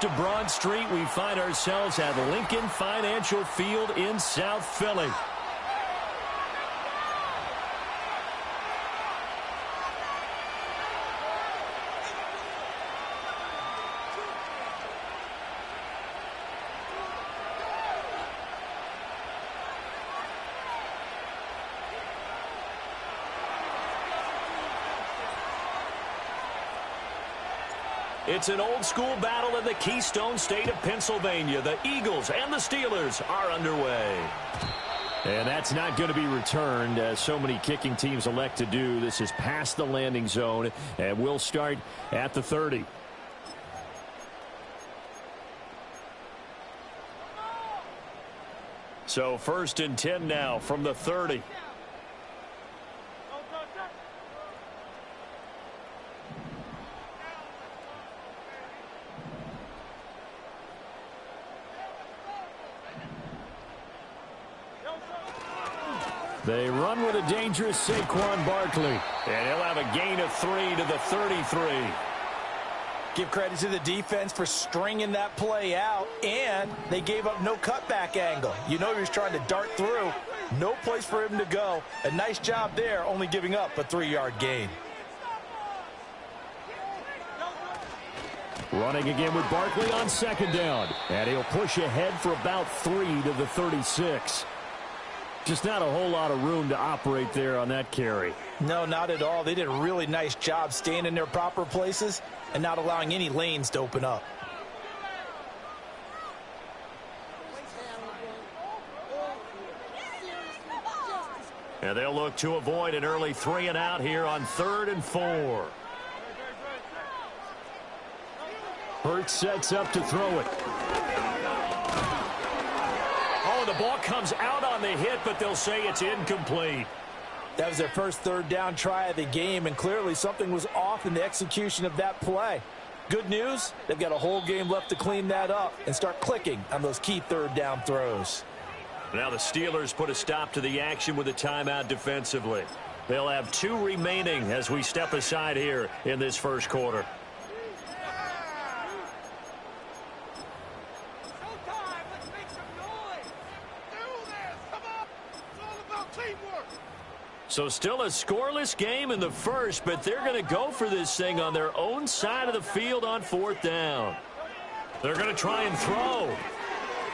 To Broad Street, we find ourselves at Lincoln Financial Field in South Philly. It's an old-school battle in the Keystone State of Pennsylvania. The Eagles and the Steelers are underway. And that's not going to be returned, as so many kicking teams elect to do. This is past the landing zone, and we'll start at the 30. So 1st and 10 now from the 30. They run with a dangerous Saquon Barkley. And he'll have a gain of 3 to the 33. Give credit to the defense for stringing that play out, and they gave up no cutback angle. You know he was trying to dart through. No place for him to go. A nice job there, only giving up a 3-yard gain. Running again with Barkley on 2nd down. And he'll push ahead for about 3 to the 36. Just not a whole lot of room to operate there on that carry. No, not at all. They did a really nice job staying in their proper places and not allowing any lanes to open up. And they'll look to avoid an early 3 and out here on 3rd and 4. Hurts sets up to throw it. The ball comes out on the hit, but they'll say it's incomplete. That was their first 3rd down try of the game, and clearly something was off in the execution of that play. Good news, they've got a whole game left to clean that up and start clicking on those key 3rd down throws. Now the Steelers put a stop to the action with a timeout defensively. They'll have 2 remaining as we step aside here in this first quarter. So still a scoreless game in the first, but they're going to go for this thing on their own side of the field on 4th down. They're going to try and throw.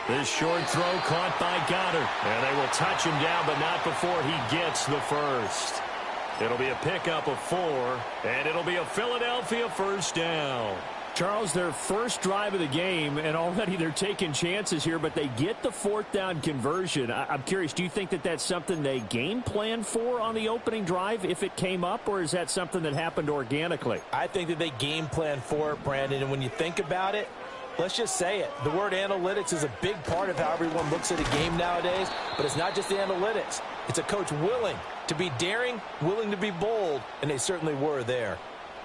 This short throw caught by Goddard. And they will touch him down, but not before he gets the first. It'll be a pickup of 4, and it'll be a Philadelphia 1st down. Charles, their first drive of the game, and already they're taking chances here, but they get the 4th down conversion. I'm curious, do you think that that's something they game plan for on the opening drive if it came up, or is that something that happened organically? I think that they game plan for it, Brandon, and when you think about it, let's just say it. The word analytics is a big part of how everyone looks at a game nowadays, but it's not just the analytics. It's a coach willing to be daring, willing to be bold, and they certainly were there.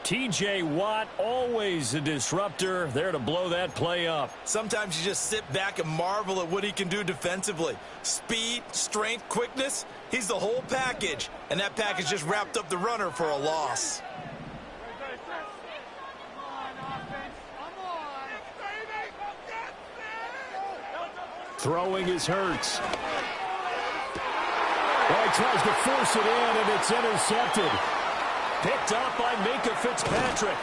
T.J. Watt, always a disruptor, there to blow that play up. Sometimes you just sit back and marvel at what he can do defensively. Speed, strength, quickness, he's the whole package. And that package just wrapped up the runner for a loss. Throwing is Hurts. Well, he tries to force it in, and it's intercepted. Picked up by Minkah Fitzpatrick.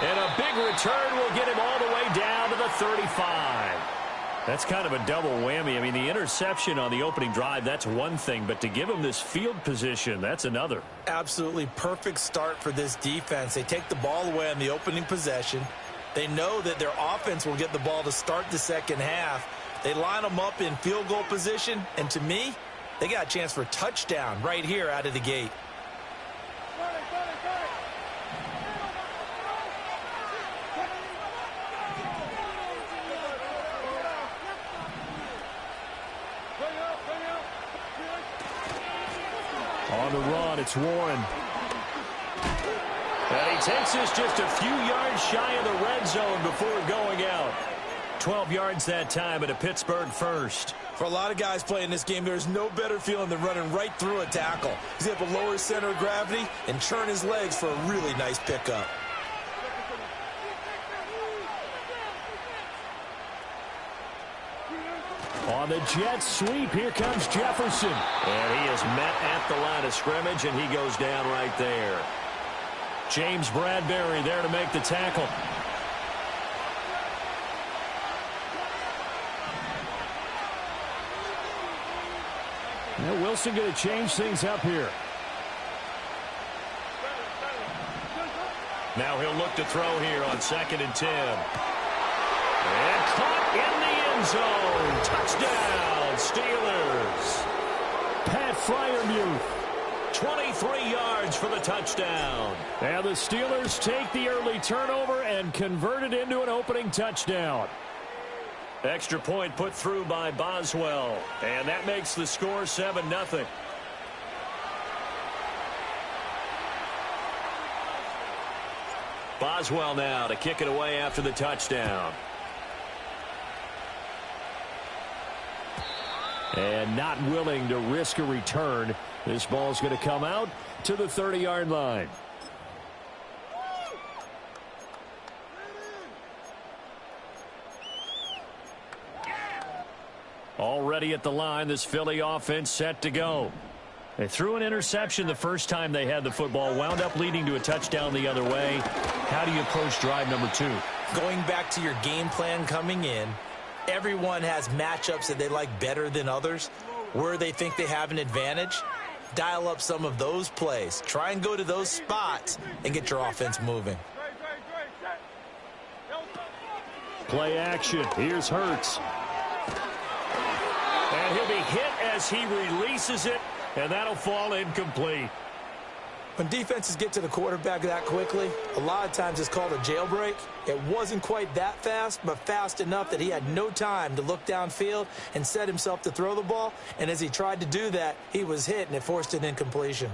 And a big return will get him all the way down to the 35. That's kind of a double whammy. I mean, the interception on the opening drive, that's one thing. But to give him this field position, that's another. Absolutely perfect start for this defense. They take the ball away on the opening possession. They know that their offense will get the ball to start the second half. They line them up in field goal position. And to me, they got a chance for a touchdown right here out of the gate. On the run, it's Warren. And he takes us just a few yards shy of the red zone before going out. 12 yards that time at a Pittsburgh first. For a lot of guys playing this game, there's no better feeling than running right through a tackle. He's able to lower his center of gravity and churn his legs for a really nice pickup. On the jet sweep, here comes Jefferson. And he is met at the line of scrimmage, and he goes down right there. James Bradbury there to make the tackle. Now Wilson going to change things up here. Now he'll look to throw here on 2nd and 10. And caught in the end zone. Touchdown, Steelers. Pat Freiermuth. 23 yards for the touchdown. And the Steelers take the early turnover and convert it into an opening touchdown. Extra point put through by Boswell. And that makes the score 7-0. Boswell now to kick it away after the touchdown. And not willing to risk a return. This ball's going to come out to the 30-yard line. Already at the line, this Philly offense set to go. They threw an interception the first time they had the football, wound up leading to a touchdown the other way. How do you approach drive number 2? Going back to your game plan coming in, everyone has matchups that they like better than others, where they think they have an advantage. Dial up some of those plays. Try and go to those spots and get your offense moving. Play action. Here's Hurts. And he'll be hit as he releases it, and that'll fall incomplete. When defenses get to the quarterback that quickly, a lot of times it's called a jailbreak. It wasn't quite that fast, but fast enough that he had no time to look downfield and set himself to throw the ball. And as he tried to do that, he was hit, and it forced an incompletion.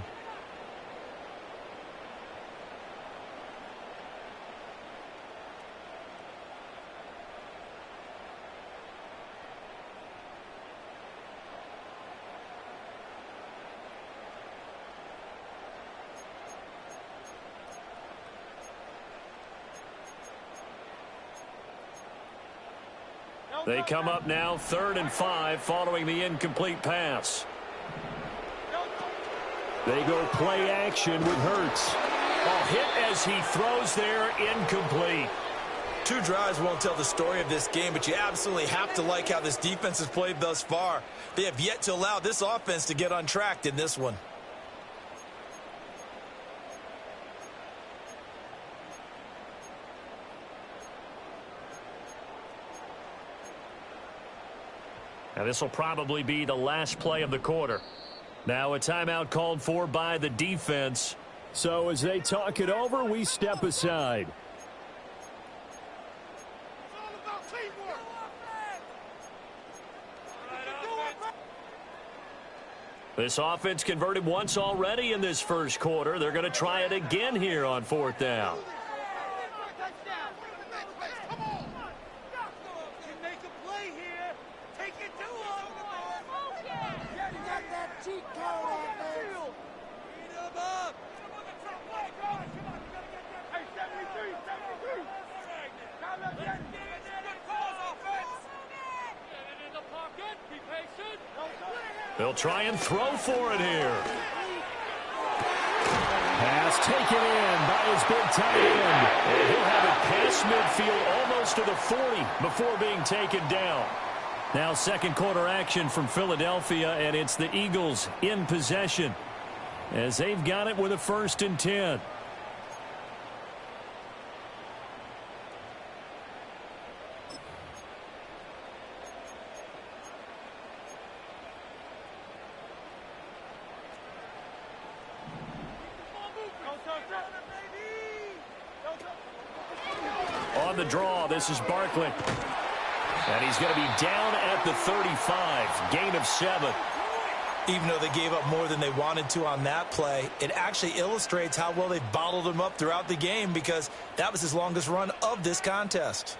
They come up now 3rd and 5 following the incomplete pass. They go play action with Hurts. Hit as he throws there, incomplete. 2 drives won't tell the story of this game, but you absolutely have to like how this defense has played thus far. They have yet to allow this offense to get untracked in this one. Now this will probably be the last play of the quarter. Now a timeout called for by the defense. So as they talk it over, we step aside. This offense converted once already in this first quarter. They're going to try it again here on 4th down. They'll try and throw for it here. Pass taken in by his big tight end. And he'll have it past midfield almost to the 40 before being taken down. Now second quarter action from Philadelphia, and it's the Eagles in possession as they've got it with a 1st and 10. On the draw, this is Barkley. And he's going to be down at the 35. Gain of 7. Even though they gave up more than they wanted to on that play, it actually illustrates how well they bottled him up throughout the game, because that was his longest run of this contest.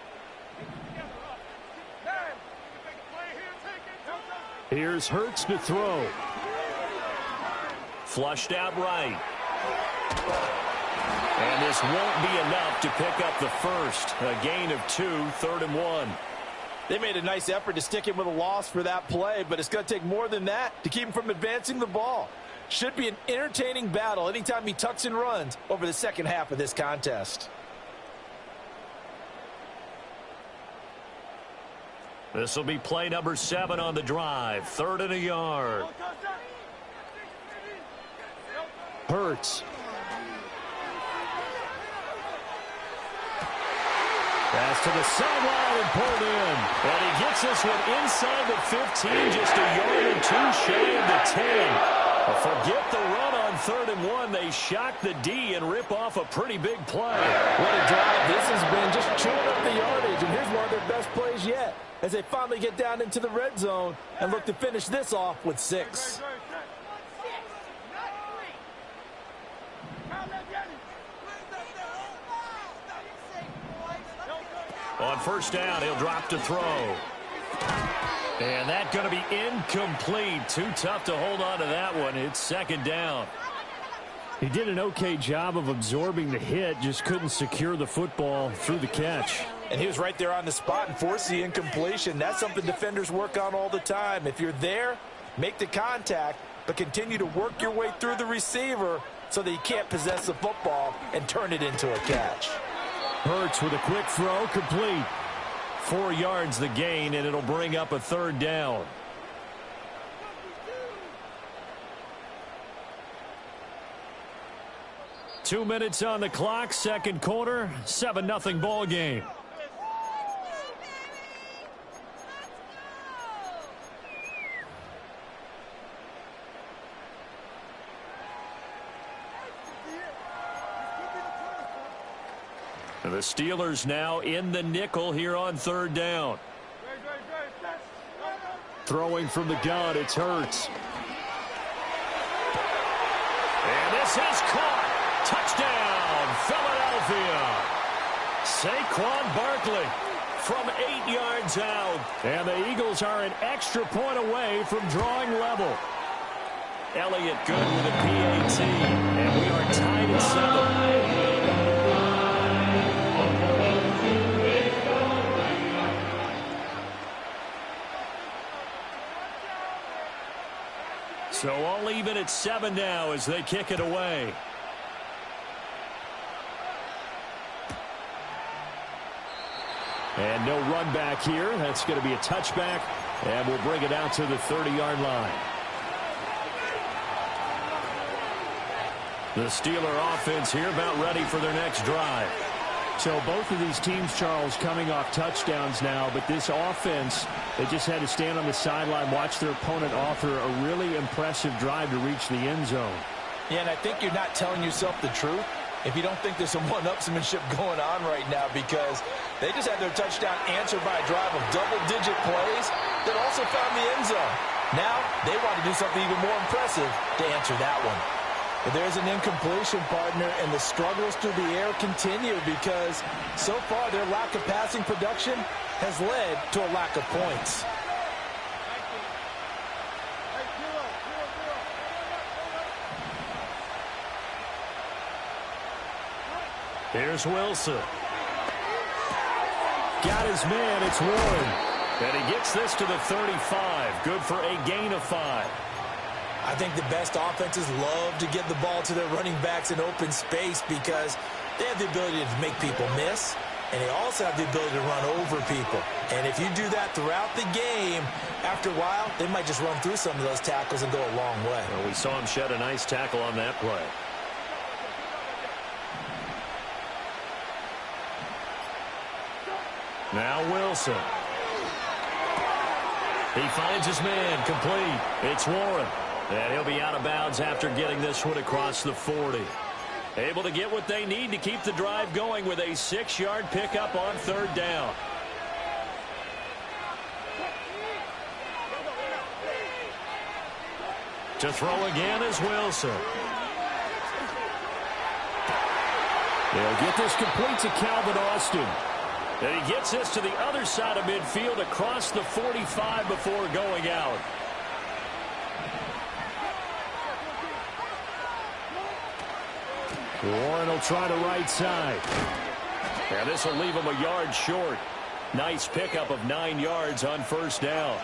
Here's Hurts to throw. Flushed out right. And this won't be enough to pick up the first. A gain of 2, 3rd and 1. They made a nice effort to stick him with a loss for that play, but it's going to take more than that to keep him from advancing the ball. Should be an entertaining battle anytime he tucks and runs over the second half of this contest. This will be play number 7 on the drive. 3rd and a yard. Hurts. Pass to the sideline and pulled in. And he gets this one inside the 15, just a yard or 2 shy of the 10. Forget the run on 3rd and 1. They shock the D and rip off a pretty big play. What a drive this has been, just chewing up the yardage. And here's one of their best plays yet as they finally get down into the red zone and look to finish this off with 6. On 1st down, he'll drop to throw. And that's going to be incomplete. Too tough to hold on to that one. It's 2nd down. He did an okay job of absorbing the hit, just couldn't secure the football through the catch. And he was right there on the spot and forced the incompletion. That's something defenders work on all the time. If you're there, make the contact, but continue to work your way through the receiver so that you can't possess the football and turn it into a catch. Hurts with a quick throw, complete. 4 yards the gain, and it'll bring up a 3rd down. Two minutes on the clock, 2nd quarter, 7-0 ball game. The Steelers now in the nickel here on 3rd down. Throwing from the gun, it's Hurts. And this is caught. Touchdown, Philadelphia. Saquon Barkley from 8 yards out. And the Eagles are an extra point away from drawing level. Elliott good with a PAT. And we are tied at 7. So all even at 7 now as they kick it away. And no run back here. That's going to be a touchback. And we'll bring it out to the 30-yard line. The Steeler offense here about ready for their next drive. So both of these teams, Charles, coming off touchdowns now, but this offense, they just had to stand on the sideline, watch their opponent author a really impressive drive to reach the end zone. Yeah, and I think you're not telling yourself the truth if you don't think there's some one-upsmanship going on right now, because they just had their touchdown answered by a drive of double-digit plays that also found the end zone. Now they want to do something even more impressive to answer that one. But there's an incompletion, partner, and the struggles through the air continue because so far their lack of passing production has led to a lack of points. Here's Wilson. Got his man, it's Warren. And he gets this to the 35. Good for a gain of 5. I think the best offenses love to get the ball to their running backs in open space because they have the ability to make people miss, and they also have the ability to run over people. And if you do that throughout the game, after a while, they might just run through some of those tackles and go a long way. Well, we saw him shed a nice tackle on that play. Now Wilson. He finds his man, complete. It's Warren. And he'll be out of bounds after getting this one across the 40. Able to get what they need to keep the drive going with a 6-yard pickup on 3rd down. To throw again is Wilson. They'll get this complete to Calvin Austin. And he gets this to the other side of midfield across the 45 before going out. Warren will try the right side. And this will leave him a yard short. Nice pickup of 9 yards on first down.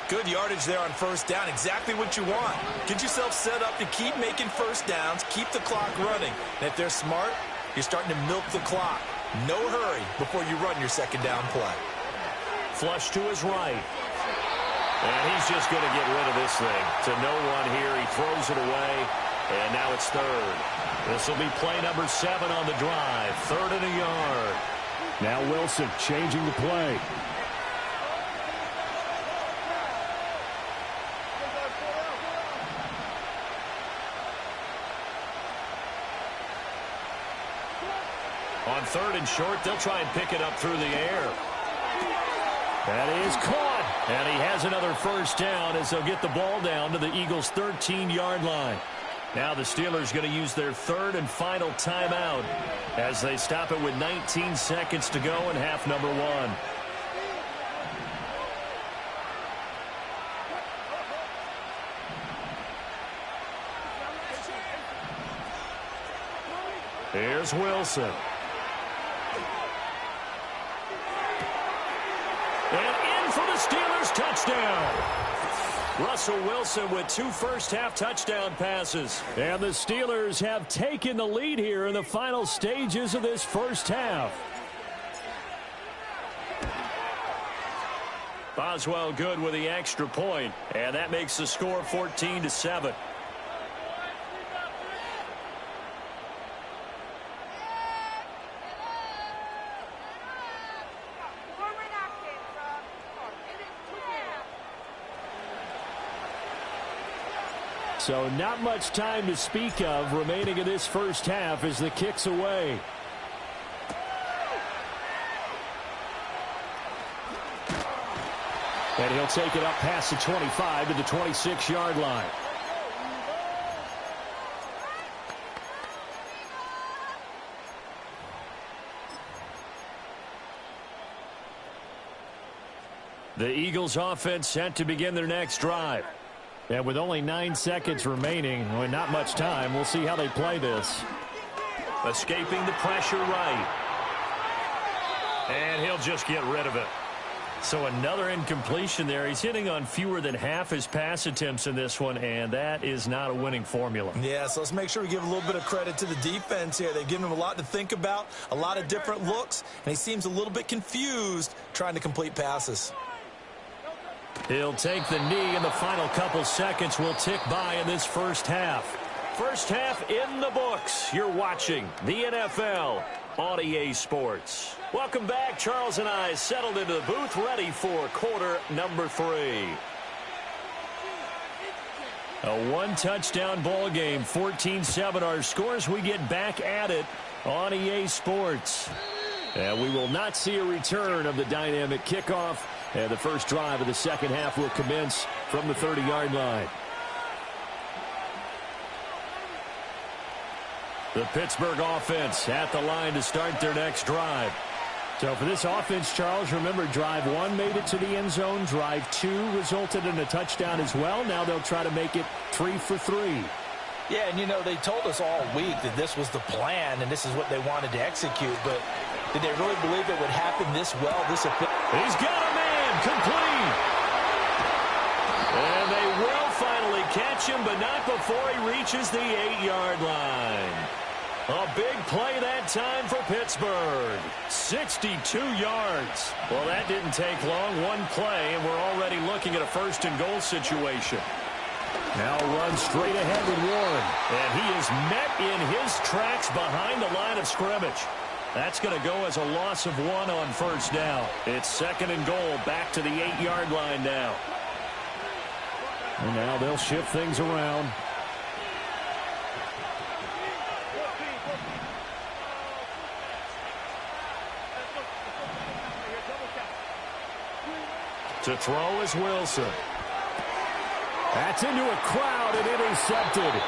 Good yardage there on first down. Exactly what you want. Get yourself set up to keep making first downs, keep the clock running. And if they're smart, you're starting to milk the clock. No hurry before you run your second down play. Flush to his right. And he's just going to get rid of this thing. To no one here. He throws it away. And now it's third. This will be play number 7 on the drive. 3rd and a yard. Now Wilson changing the play. On 3rd and short, they'll try and pick it up through the air. That is caught. And he has another first down as they'll get the ball down to the Eagles' 13-yard line. Now the Steelers going to use their 3rd and final timeout as they stop it with 19 seconds to go in half number 1. Here's Wilson. And in for the Steelers touchdown. Russell Wilson with 2 first-half touchdown passes. And the Steelers have taken the lead here in the final stages of this first half. Boswell good with the extra point, and that makes the score 14-7. So not much time to speak of remaining in this first half as the kick's away. And he'll take it up past the 25 to the 26-yard line. The Eagles offense set to begin their next drive. And with only 9 seconds remaining, well, not much time, we'll see how they play this. Escaping the pressure right. And he'll just get rid of it. So another incompletion there. He's hitting on fewer than half his pass attempts in this one, and that is not a winning formula. Yeah, so let's make sure we give a little bit of credit to the defense here. They've given him a lot to think about, a lot of different looks, and he seems a little bit confused trying to complete passes. He'll take the knee, and the final couple seconds will tick by in this first half. First half in the books. You're watching the NFL on EA Sports. Welcome back. Charles and I settled into the booth, ready for quarter number 3. A one-touchdown ball game, 14-7 our scores. We get back at it on EA Sports. And we will not see a return of the dynamic kickoff. And the first drive of the second half will commence from the 30-yard line. The Pittsburgh offense at the line to start their next drive. So for this offense, Charles, remember drive 1 made it to the end zone. Drive 2 resulted in a touchdown as well. Now they'll try to make it 3 for 3. Yeah, and you know, they told us all week that this was the plan and this is what they wanted to execute. But did they really believe it would happen this well? He's got a man complete. And they will finally catch him, but not before he reaches the 8-yard line. A big play that time for Pittsburgh. 62 yards. Well, that didn't take long. One play, and we're already looking at a first-and-goal situation. Now runs straight ahead with Warren. And he is met in his tracks behind the line of scrimmage. That's going to go as a loss of 1 on first down. It's 2nd and goal, back to the 8-yard line now. And now they'll shift things around. To throw is Wilson. That's into a crowd and intercepted.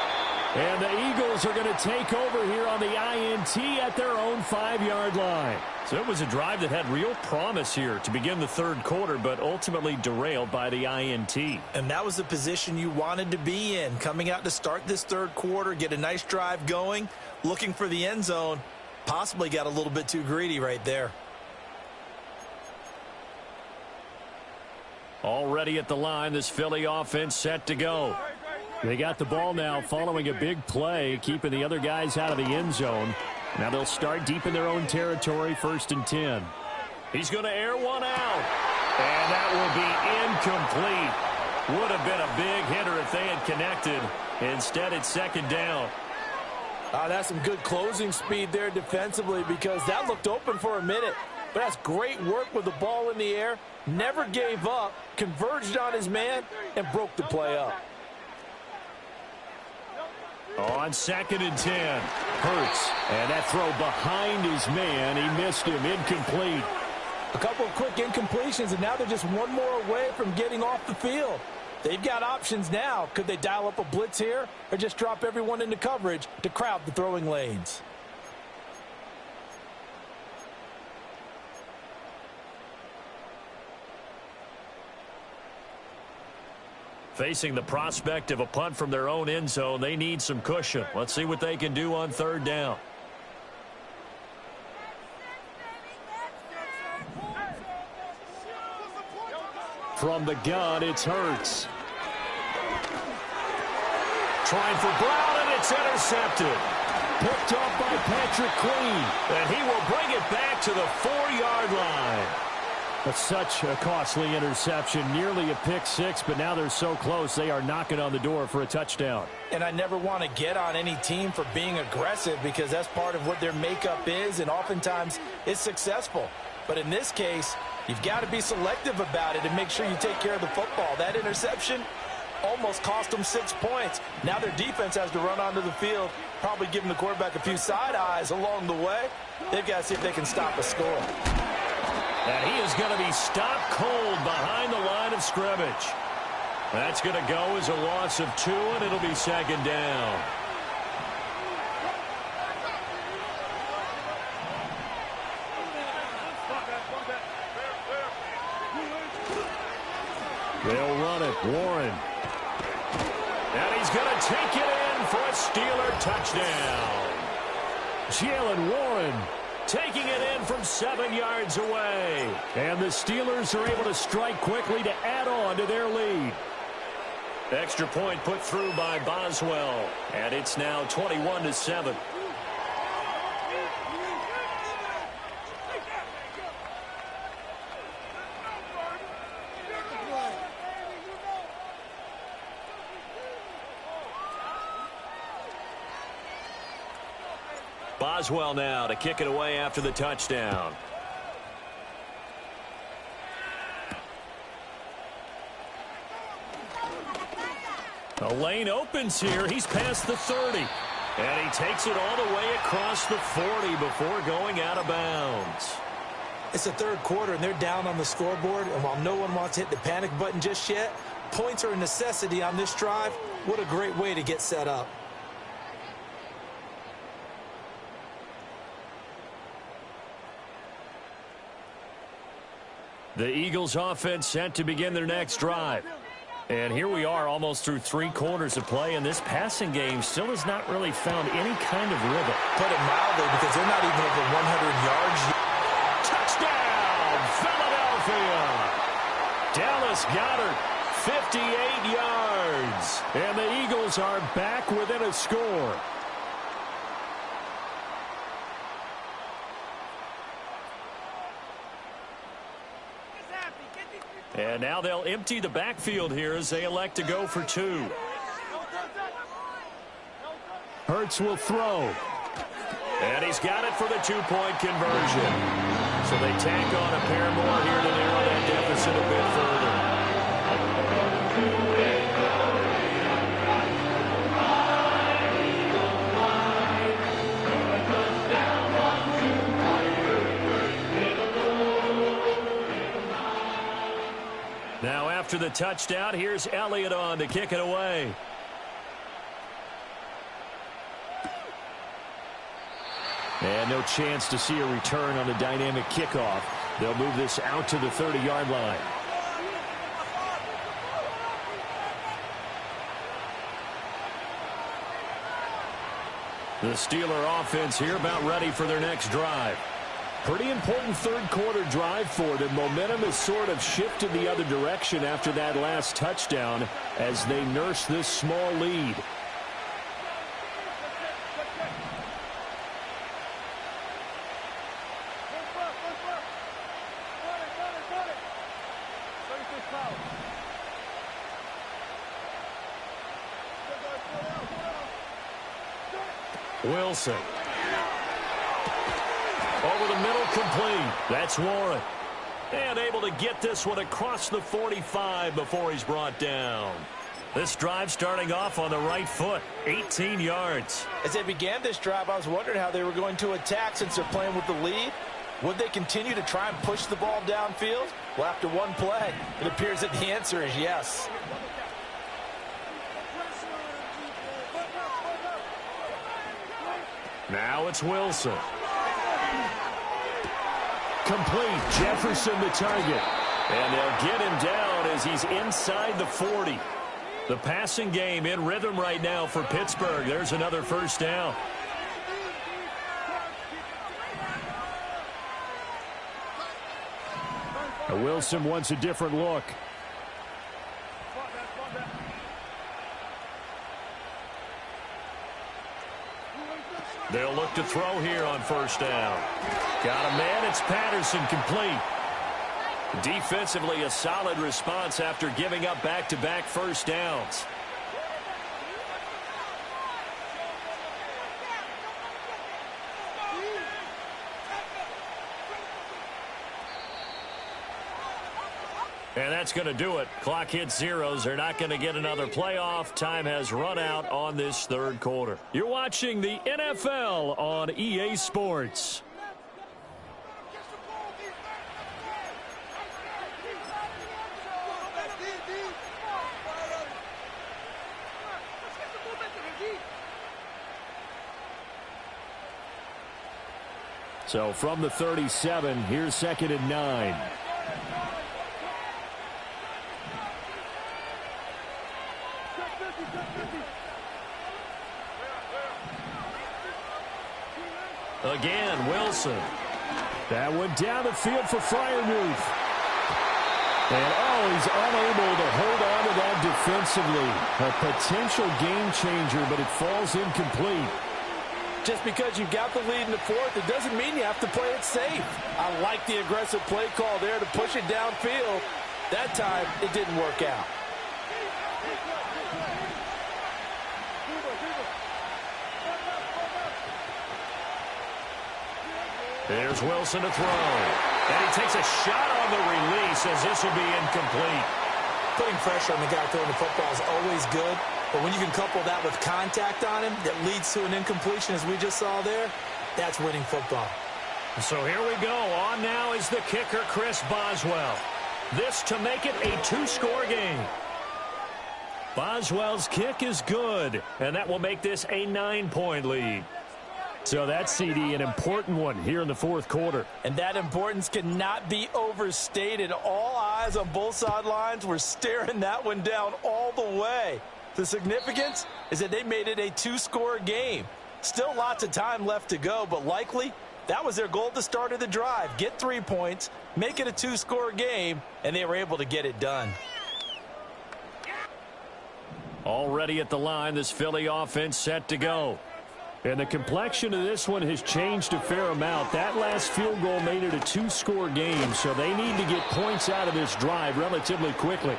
And the Eagles are going to take over here on the INT at their own 5-yard line. So it was a drive that had real promise here to begin the third quarter, but ultimately derailed by the INT. And that was the position you wanted to be in, coming out to start this third quarter, get a nice drive going, looking for the end zone. Possibly got a little bit too greedy right there. Already at the line, this Philly offense set to go. They got the ball now following a big play, keeping the other guys out of the end zone. Now they'll start deep in their own territory, 1st and 10. He's going to air one out. And that will be incomplete. Would have been a big hitter if they had connected. Instead, it's 2nd down. That's some good closing speed there defensively, because that looked open for a minute. But that's great work with the ball in the air. Never gave up, converged on his man, and broke the play up. On 2nd and 10. Hurts. And that throw behind his man. He missed him. Incomplete. A couple of quick incompletions, and now they're just one more away from getting off the field. They've got options now. Could they dial up a blitz here or just drop everyone into coverage to crowd the throwing lanes? Facing the prospect of a punt from their own end zone, they need some cushion. Let's see what they can do on 3rd down. From the gun, it's Hurts. Trying for Brown, and it's intercepted. Picked up by Patrick Queen. And he will bring it back to the 4-yard line. That's such a costly interception. Nearly a pick six, but now they're so close they are knocking on the door for a touchdown. And I never want to get on any team for being aggressive, because that's part of what their makeup is, and oftentimes it's successful. But in this case, you've got to be selective about it and make sure you take care of the football. That interception almost cost them 6 points. Now their defense has to run onto the field, probably giving the quarterback a few side eyes along the way. They've got to see if they can stop a score. And he is going to be stopped cold behind the line of scrimmage. That's going to go as a loss of 2, and it'll be 2nd down. They'll run it. Warren. And he's going to take it in for a Steeler touchdown. Jalen Warren taking it in from 7 yards away. And the Steelers are able to strike quickly to add on to their lead. Extra point put through by Boswell. And it's now 21-7. Boswell now to kick it away after the touchdown. The lane opens here. He's past the 30. And he takes it all the way across the 40 before going out of bounds. It's the 3rd quarter, and they're down on the scoreboard. And while no one wants to hit the panic button just yet, points are a necessity on this drive. What a great way to get set up. The Eagles offense set to begin their next drive. And here we are almost through 3 quarters of play, and this passing game still has not really found any kind of rhythm. Put it mildly, because they're not even over 100 yards. Touchdown, Philadelphia! Dallas Goedert, 58 yards. And the Eagles are back within a score. And now they'll empty the backfield here as they elect to go for 2. Hurts will throw. And he's got it for the 2-point conversion. So they tack on a pair more here to narrow that deficit a bit further. Now after the touchdown, here's Elliott on to kick it away. And no chance to see a return on the dynamic kickoff. They'll move this out to the 30-yard line. The Steeler offense here about ready for their next drive. Pretty important third-quarter drive for them. Momentum has sort of shifted the other direction after that last touchdown as they nurse this small lead. Wilson. Over the middle, complete. That's Warren. And able to get this one across the 45 before he's brought down. This drive starting off on the right foot. 18 yards. As they began this drive, I was wondering how they were going to attack since they're playing with the lead. Would they continue to try and push the ball downfield? Well, after one play, it appears that the answer is yes. Now it's Wilson. Complete. Jefferson the target. And they'll get him down as he's inside the 40. The passing game in rhythm right now for Pittsburgh. There's another first down. Wilson wants a different look. They'll look to throw here on first down. Got a man. It's Patterson, complete. Defensively, a solid response after giving up back-to-back first downs. And that's going to do it. Clock hits zeros. They're not going to get another playoff. Time has run out on this third quarter. You're watching the NFL on EA Sports. So from the 37, here's 2nd and 9. Again, Wilson. That went down the field for Freiermuth. And, he's unable to hold on to that defensively. A potential game changer, but it falls incomplete. Just because you've got the lead in the fourth, it doesn't mean you have to play it safe. I like the aggressive play call there to push it downfield. That time, it didn't work out. There's Wilson to throw. And he takes a shot on the release as this will be incomplete. Putting pressure on the guy throwing the football is always good, but when you can couple that with contact on him that leads to an incompletion, as we just saw there, that's winning football. So here we go. On now is the kicker, Chris Boswell. This to make it a two-score game. Boswell's kick is good, and that will make this a 9-point lead. So that's, CD, an important one here in the fourth quarter. And that importance cannot be overstated. All eyes on both sidelines were staring that one down all the way. The significance is that they made it a two-score game. Still lots of time left to go, but likely that was their goal at the start of the drive. Get 3 points, make it a two-score game, and they were able to get it done. Already at the line, this Philly offense set to go. And the complexion of this one has changed a fair amount. That last field goal made it a two-score game, so they need to get points out of this drive relatively quickly.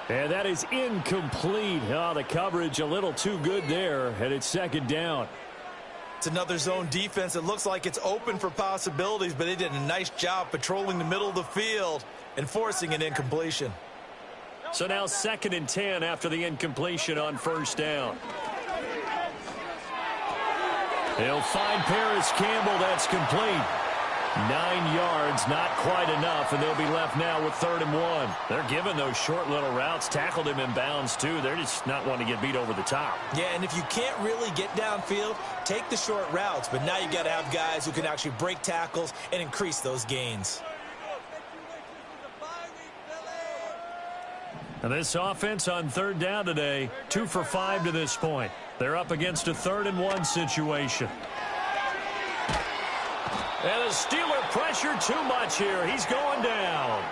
And that is incomplete. The coverage a little too good there, and it's 2nd down. It's another zone defense. It looks like it's open for possibilities, but they did a nice job patrolling the middle of the field and forcing an incompletion. So now 2nd and 10 after the incompletion on first down. They'll find Paris Campbell. That's complete. 9 yards, not quite enough, and they'll be left now with 3rd and 1. They're giving those short little routes. Tackled him in bounds, too. They're just not wanting to get beat over the top. Yeah, and if you can't really get downfield, take the short routes. But now you got to have guys who can actually break tackles and increase those gains. And this offense on 3rd down today, 2 for 5 to this point. They're up against a 3rd and 1 situation. And the Steeler pressure too much here. He's going down.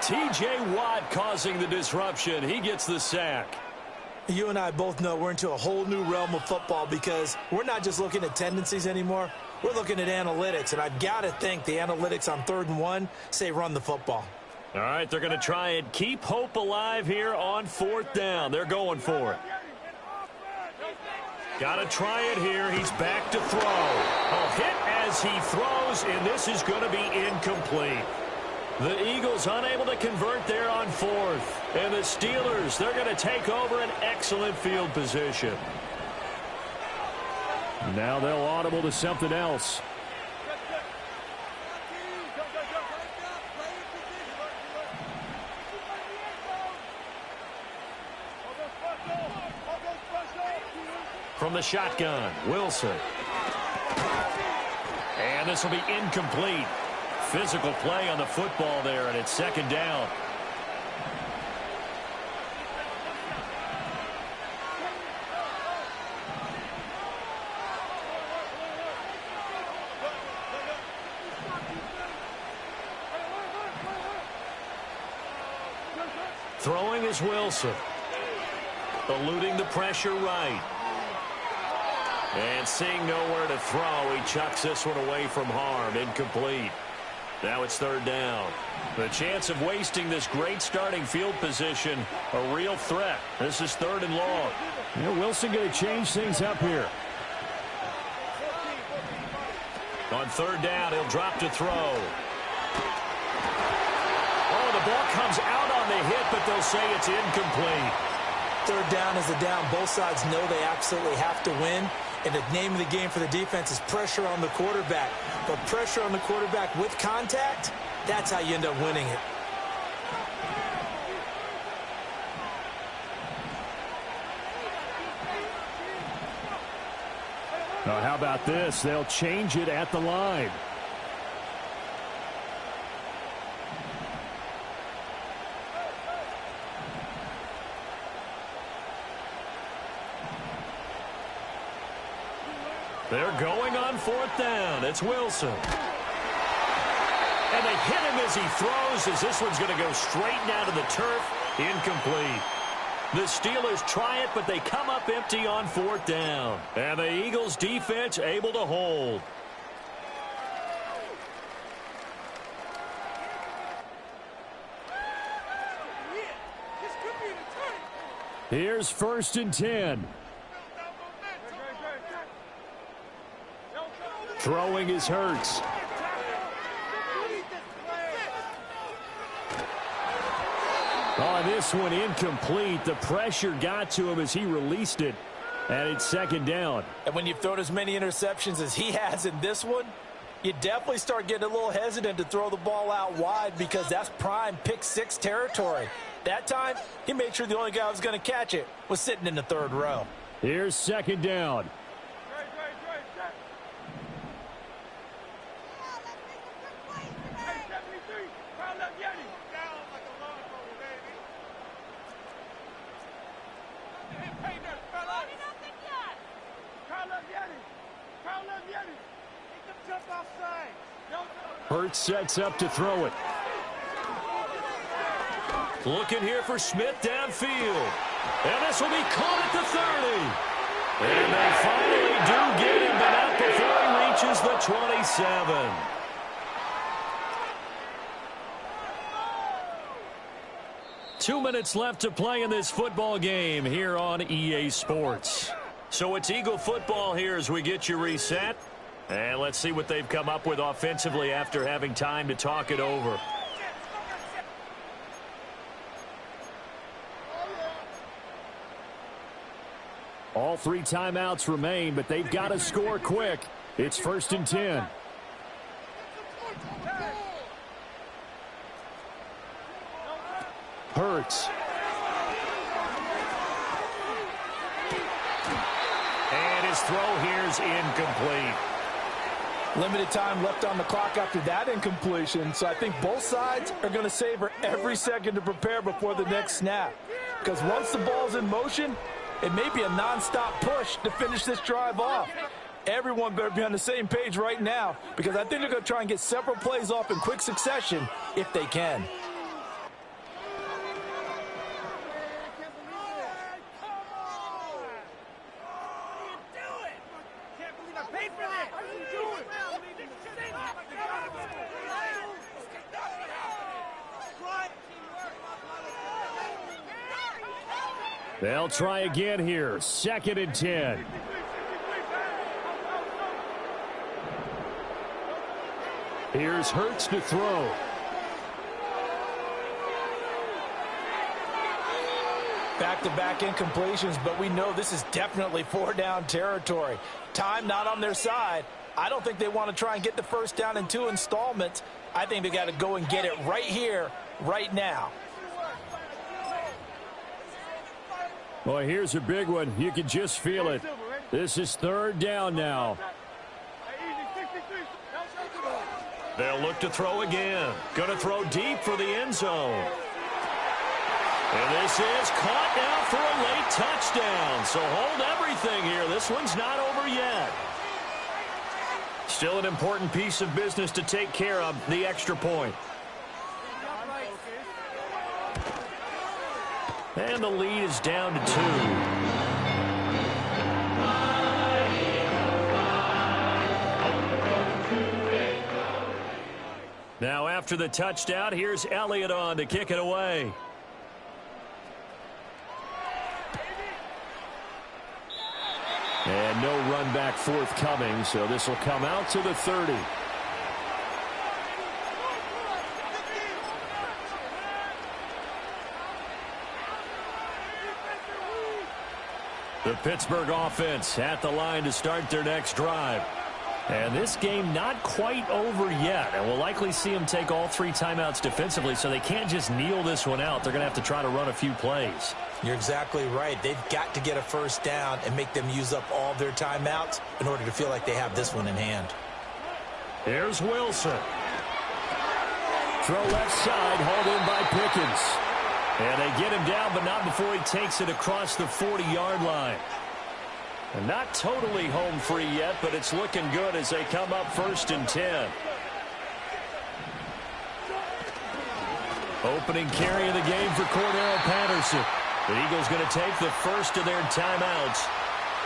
T.J. Watt causing the disruption. He gets the sack. You and I both know we're into a whole new realm of football because we're not just looking at tendencies anymore. We're looking at analytics, and I've got to think the analytics on 3rd and 1 say run the football. All right, they're going to try and keep hope alive here on 4th down. They're going for it. Got to try it here. He's back to throw. A hit as he throws, and this is going to be incomplete. The Eagles unable to convert there on 4th. And the Steelers, they're going to take over an excellent field position. Now they'll audible to something else. From the shotgun, Wilson. And this will be incomplete. Physical play on the football there, and it's 2nd down. Throwing is Wilson. Eluding the pressure right. And seeing nowhere to throw, he chucks this one away from harm. Incomplete. Now it's 3rd down. The chance of wasting this great starting field position, a real threat. This is 3rd and long. Wilson going to change things up here. On 3rd down, he'll drop to throw. Oh, the ball comes out on the hit, but they'll say it's incomplete. 3rd down is a down. Both sides know they absolutely have to win. And the name of the game for the defense is pressure on the quarterback. But pressure on the quarterback with contact, that's how you end up winning it. Now, how about this? They'll change it at the line. They're going on 4th down. It's Wilson. And they hit him as he throws, as this one's going to go straight down to the turf. Incomplete. The Steelers try it, but they come up empty on 4th down. And the Eagles defense able to hold. Here's 1st and 10. Throwing is Hurts. On this one, incomplete. The pressure got to him as he released it, and it's 2nd down. And when you've thrown as many interceptions as he has in this one, you definitely start getting a little hesitant to throw the ball out wide because that's prime pick 6 territory. That time, he made sure the only guy who was going to catch it was sitting in the 3rd row. Here's 2nd down. Hurts sets up to throw it. Looking here for Smith downfield. And this will be caught at the 30. And they finally do get him, but not before he reaches the 27. Two minutes left to play in this football game here on EA Sports. So it's Eagle football here as we get you reset. And let's see what they've come up with offensively after having time to talk it over. All 3 timeouts remain, but they've got to score quick. It's 1st and 10. Hurts. And his throw here is incomplete. Limited time left on the clock after that incompletion, so I think both sides are going to savor every second to prepare before the next snap. Because once the ball's in motion, it may be a nonstop push to finish this drive off. Everyone better be on the same page right now because I think they're going to try and get several plays off in quick succession if they can. They'll try again here. 2nd and 10. Here's Hurts to throw. Back-to-back incompletions, but we know this is definitely 4-down territory. Time not on their side. I don't think they want to try and get the first down in 2 installments. I think they got to go and get it right here, right now. Boy, here's a big one. You can just feel it. This is 3rd down now. They'll look to throw again. Going to throw deep for the end zone. And this is caught now for a late touchdown. So hold everything here. This one's not over yet. Still an important piece of business to take care of, the extra point. And the lead is down to 2. Now after the touchdown, here's Elliott on to kick it away. And no run back forthcoming, so this will come out to the 30. The Pittsburgh offense at the line to start their next drive. And this game not quite over yet. And we'll likely see them take all 3 timeouts defensively, so they can't just kneel this one out. They're going to have to try to run a few plays. You're exactly right. They've got to get a first down and make them use up all their timeouts in order to feel like they have this one in hand. Here's Wilson. Throw left side, hauled in by Pickens. And they get him down, but not before he takes it across the 40-yard line. And not totally home free yet, but it's looking good as they come up 1st and 10. Opening carry of the game for Cordero Patterson. The Eagles going to take the first of their timeouts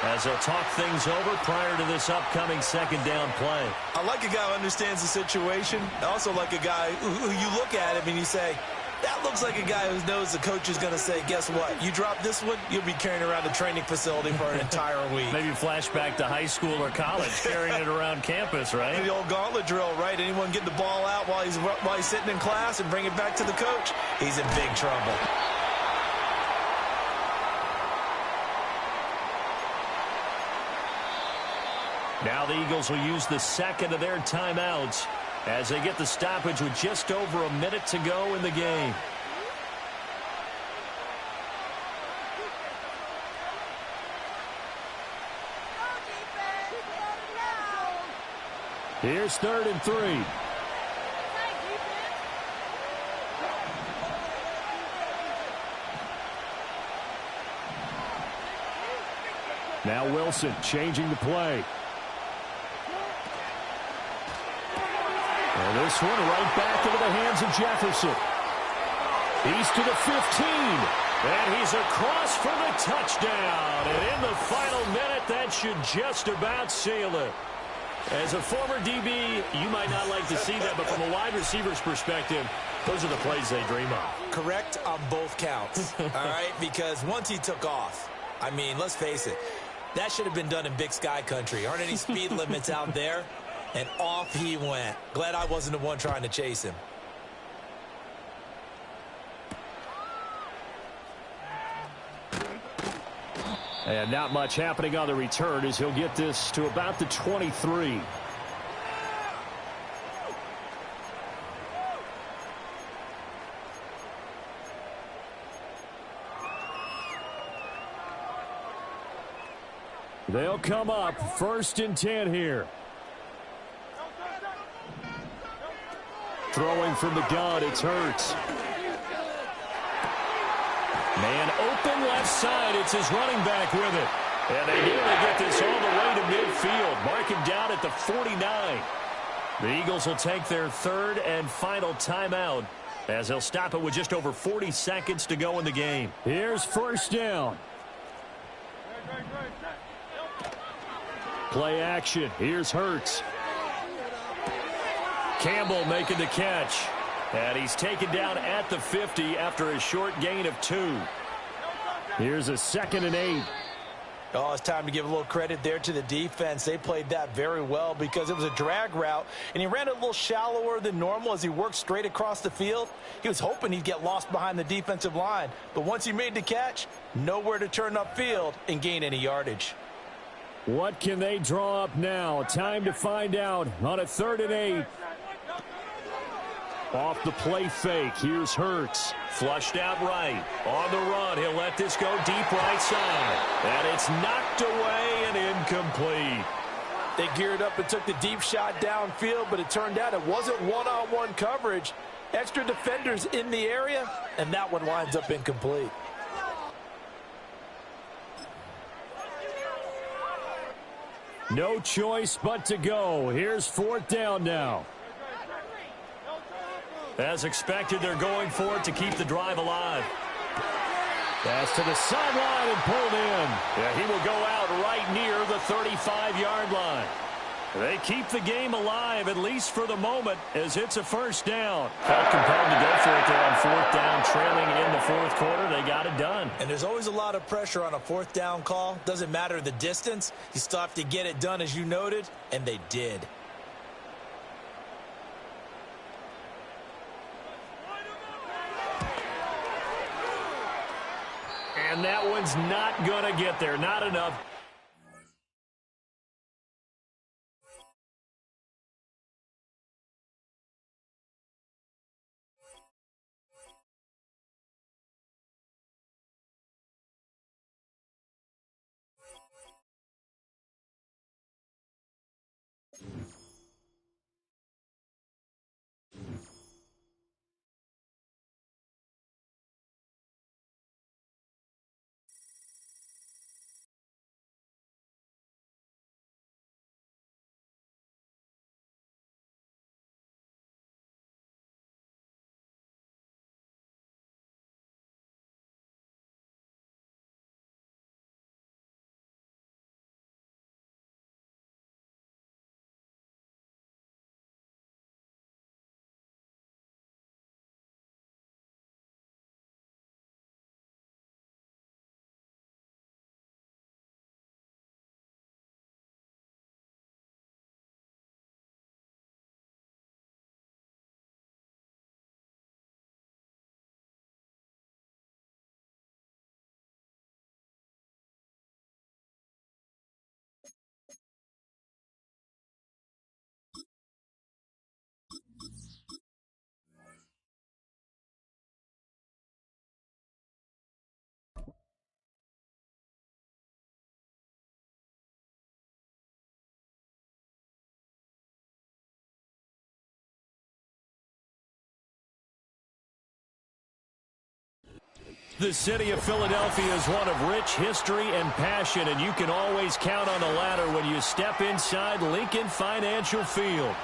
as they'll talk things over prior to this upcoming 2nd down play. I like a guy who understands the situation. I also like a guy who you look at him and you say, that looks like a guy who knows the coach is going to say, guess what? You drop this one, you'll be carrying around the training facility for an entire week. Maybe flashback to high school or college, carrying it around campus, right? The old gauntlet drill, right? Anyone get the ball out while he's sitting in class and bring it back to the coach? He's in big trouble. Now the Eagles will use the 2nd of their timeouts as they get the stoppage with just over a minute to go in the game. Here's 3rd and 3. Now Wilson changing the play. And this one right back into the hands of Jefferson. He's to the 15. And he's across for the touchdown. And in the final minute, that should just about seal it. As a former DB, you might not like to see that, but from a wide receiver's perspective, those are the plays they dream of. Correct on both counts, all right? Because once he took off, I mean, let's face it, that should have been done in Big Sky country. Aren't any speed limits out there? And off he went. Glad I wasn't the one trying to chase him. And not much happening on the return as he'll get this to about the 23. They'll come up 1st and 10 here. Throwing from the gun, it's Hurts. Man open left side. It's his running back with it. And they nearly get this all the way to midfield. Mark him down at the 49. The Eagles will take their third and final timeout as they'll stop it with just over 40 seconds to go in the game. Here's first down. Play action. Here's Hurts. Campbell making the catch. And he's taken down at the 50 after a short gain of 2. Here's a 2nd and 8. Oh, it's time to give a little credit there to the defense. They played that very well because it was a drag route, and he ran it a little shallower than normal as he worked straight across the field. He was hoping he'd get lost behind the defensive line, but once he made the catch, nowhere to turn upfield and gain any yardage. What can they draw up now? Time to find out on a 3rd and 8. Off the play fake, here's Hurts. Flushed out right. On the run, he'll let this go deep right side. And it's knocked away and incomplete. They geared up and took the deep shot downfield, but it turned out it wasn't one-on-one coverage. Extra defenders in the area, and that one winds up incomplete. No choice but to go. Here's 4th down now. As expected, they're going for it to keep the drive alive. Pass to the sideline and pulled in. Yeah, he will go out right near the 35-yard line. They keep the game alive, at least for the moment, as it's a first down. Felt compelled to go for it there on 4th down, trailing in the 4th quarter. They got it done. And there's always a lot of pressure on a 4th down call. Doesn't matter the distance. You still have to get it done, as you noted, and they did. And that one's not going to get there. Not enough. The city of Philadelphia is one of rich history and passion, and you can always count on the latter when you step inside Lincoln Financial Field.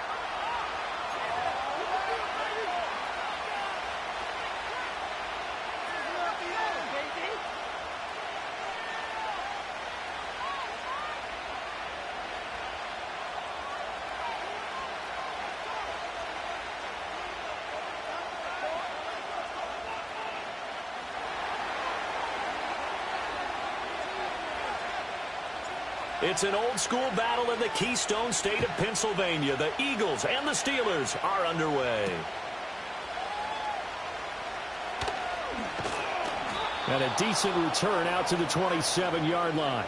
It's an old-school battle in the Keystone State of Pennsylvania. The Eagles and the Steelers are underway. And a decent return out to the 27-yard line.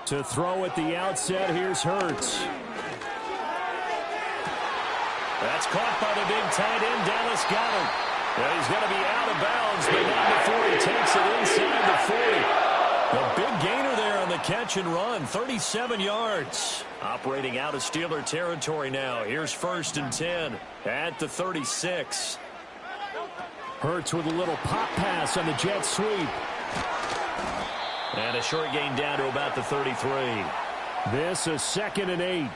To throw at the outset, here's Hurts. That's caught by the big tight end, Dallas Goedert. And he's going to be out of bounds, but not before he takes it inside the 40. A big gainer there on the catch and run, 37 yards. Operating out of Steeler territory now. Here's 1st and 10 at the 36. Hurts with a little pop pass on the jet sweep. And a short gain down to about the 33. This a 2nd and 8.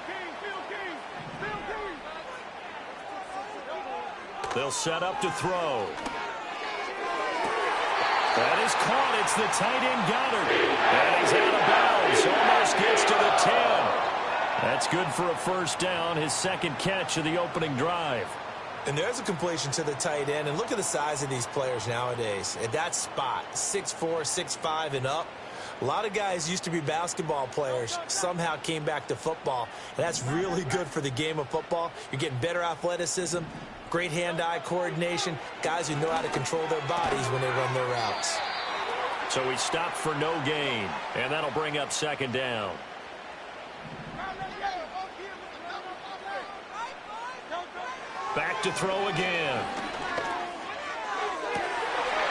They'll set up to throw. That is caught. It's the tight end Goddard. And he's out of bounds. Almost gets to the 10. That's good for a 1st down. His 2nd catch of the opening drive. And there's a completion to the tight end. And look at the size of these players nowadays. At that spot, 6'4", 6'5", and up. A lot of guys used to be basketball players, somehow came back to football. And that's really good for the game of football. You're getting better athleticism, great hand-eye coordination, guys who know how to control their bodies when they run their routes. So he stopped for no gain, and that'll bring up 2nd down. Back to throw again.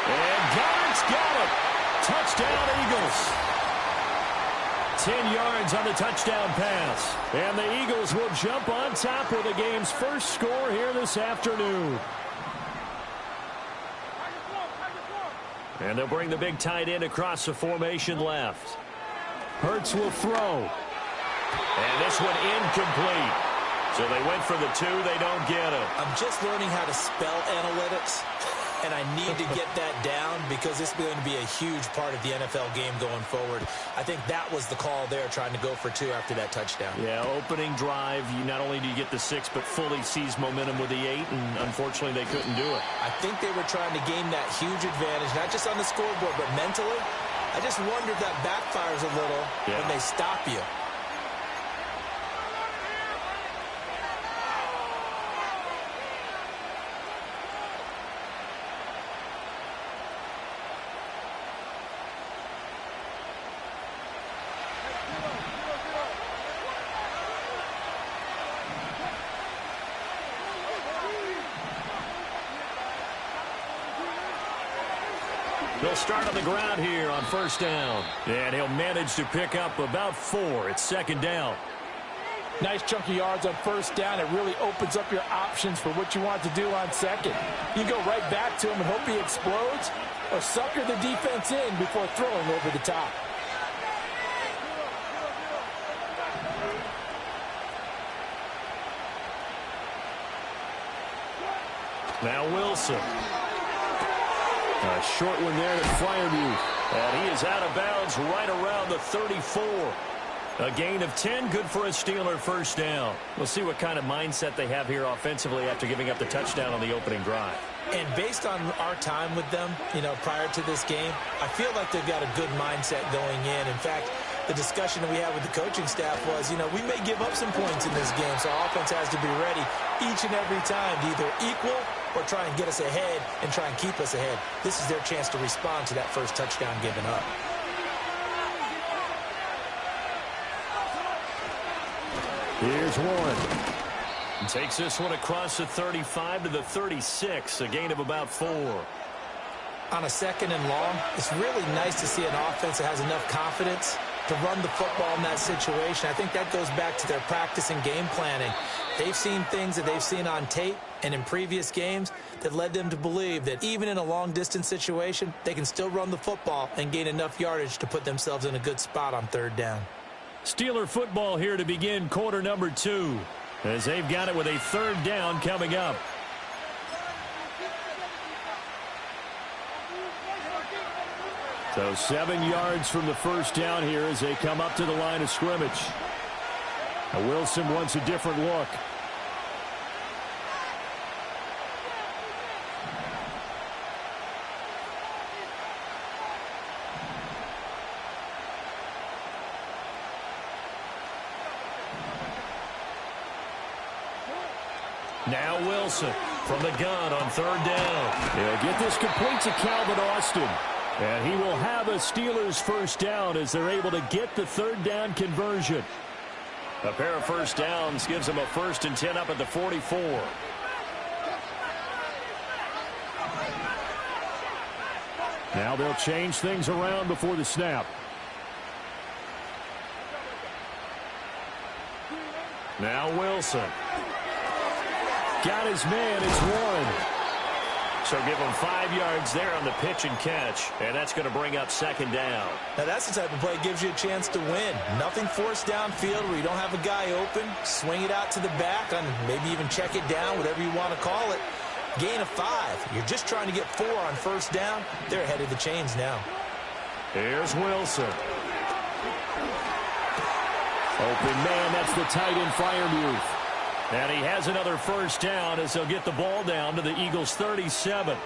And Goddard's got it. Touchdown, Eagles. 10 yards on the touchdown pass. And the Eagles will jump on top with the game's first score here this afternoon. And they'll bring the big tight end across the formation left. Hurts will throw. And this one incomplete. So they went for the 2. They don't get it. I'm just learning how to spell analytics, and I need to get that down because it's going to be a huge part of the NFL game going forward. I think that was the call there, trying to go for 2 after that touchdown. Yeah, opening drive, not only do you get the 6, but fully seize momentum with the 8, and unfortunately they couldn't do it. I think they were trying to gain that huge advantage, not just on the scoreboard, but mentally. I just wonder if that backfires a little when they stop you. They'll start on the ground here on 1st down. And he'll manage to pick up about 4. It's 2nd down. Nice chunk of yards on 1st down. It really opens up your options for what you want to do on 2nd. You go right back to him and hope he explodes, or sucker the defense in before throwing over the top. Now Wilson. A short one there to Fryermuth. And he is out of bounds right around the 34. A gain of 10, good for a Steeler 1st down. We'll see what kind of mindset they have here offensively after giving up the touchdown on the opening drive. And based on our time with them, prior to this game, I feel like they've got a good mindset going in. In fact, the discussion that we had with the coaching staff was, we may give up some points in this game, so our offense has to be ready each and every time to either equal or try and get us ahead and try and keep us ahead. This is their chance to respond to that first touchdown given up. Here's one. Takes this one across the 35 to the 36, a gain of about 4. On a 2nd and long, it's really nice to see an offense that has enough confidence to run the football in that situation. I think that goes back to their practice and game planning. They've seen things that they've seen on tape and in previous games that led them to believe that even in a long-distance situation, they can still run the football and gain enough yardage to put themselves in a good spot on 3rd down. Steeler football here to begin quarter number 2, as they've got it with a 3rd down coming up. So 7 yards from the 1st down here as they come up to the line of scrimmage. Now Wilson wants a different look. Now Wilson from the gun on 3rd down. They'll get this complete to Calvin Austin. And he will have a Steelers first down as they're able to get the third down conversion. A pair of first downs gives them a 1st and 10 up at the 44. Now they'll change things around before the snap. Now Wilson. Got his man. It's Warren. So give him 5 yards there on the pitch and catch. And that's going to bring up 2nd down. Now that's the type of play that gives you a chance to win. Nothing forced downfield where you don't have a guy open. Swing it out to the back and maybe even check it down, whatever you want to call it. Gain of 5. You're just trying to get 4 on first down. They're ahead of the chains now. Here's Wilson. Open man, that's the tight end Freiermuth. And he has another first down as they'll get the ball down to the Eagles' 37.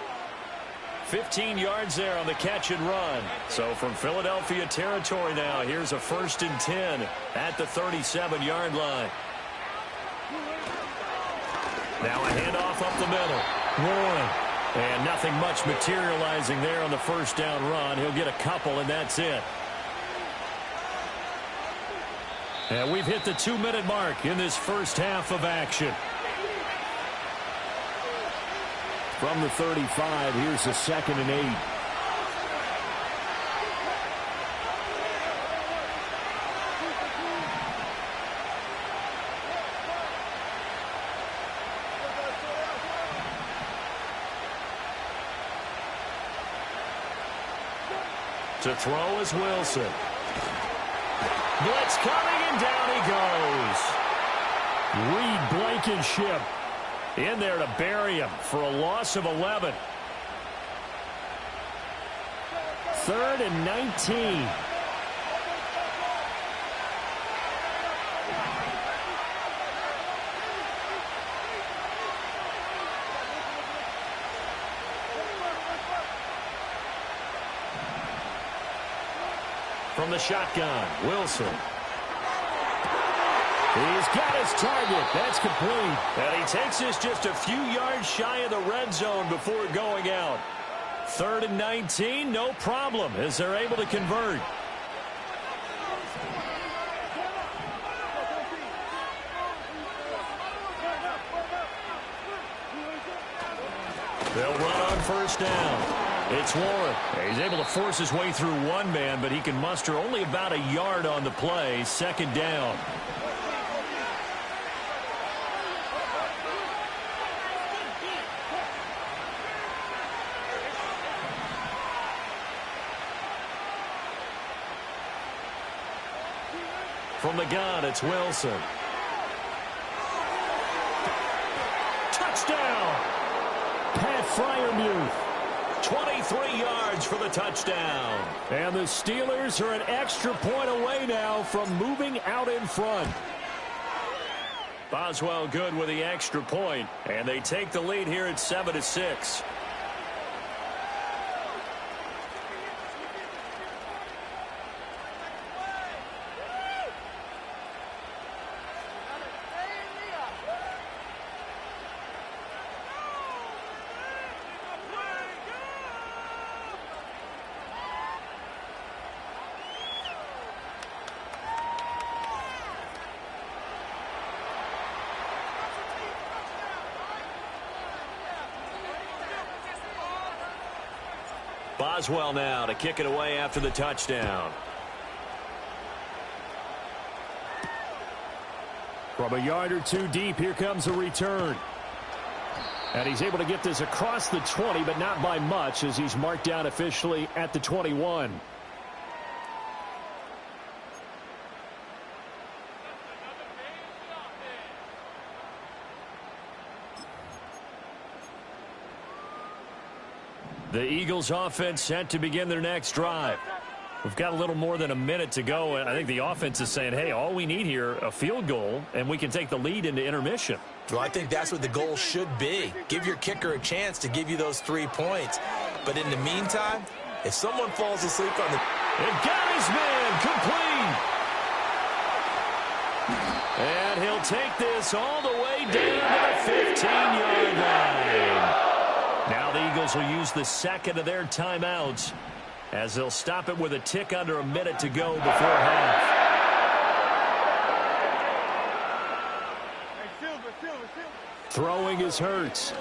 15 yards there on the catch and run. So from Philadelphia territory now, here's a 1st and 10 at the 37-yard line. Now a handoff up the middle. Warren. And nothing much materializing there on the first down run. He'll get a couple, and that's it. And we've hit the 2-minute mark in this first half of action. From the 35, here's a 2nd and 8. To throw is Wilson. Blitz coming, and down he goes. Reed Blankenship in there to bury him for a loss of 11. 3rd and 19. From the shotgun, Wilson. He's got his target. That's complete. And he takes this just a few yards shy of the red zone before going out. 3rd and 19, no problem as they're able to convert. They'll run on first down. It's Warren. He's able to force his way through one man, but he can muster only about a yard on the play. 2nd down. From the gun, it's Wilson. Touchdown! Pat Freiermuth. 23 yards for the touchdown. And the Steelers are an extra point away now from moving out in front. Boswell good with the extra point, and they take the lead here at 7-6. Boswell now to kick it away after the touchdown. From a yard or two deep, here comes a return. And he's able to get this across the 20, but not by much as he's marked down officially at the 21. The Eagles offense set to begin their next drive. We've got a little more than a minute to go, and I think the offense is saying, hey, all we need here, a field goal, and we can take the lead into intermission. Well, I think that's what the goal should be. Give your kicker a chance to give you those 3 points. But in the meantime, if someone falls asleep on the... It got his man complete. And he'll take this all the way down to the 15-yard line. Now the Eagles will use the second of their timeouts. as they'll stop it with a tick under a minute to go before half. Throwing is Hurts.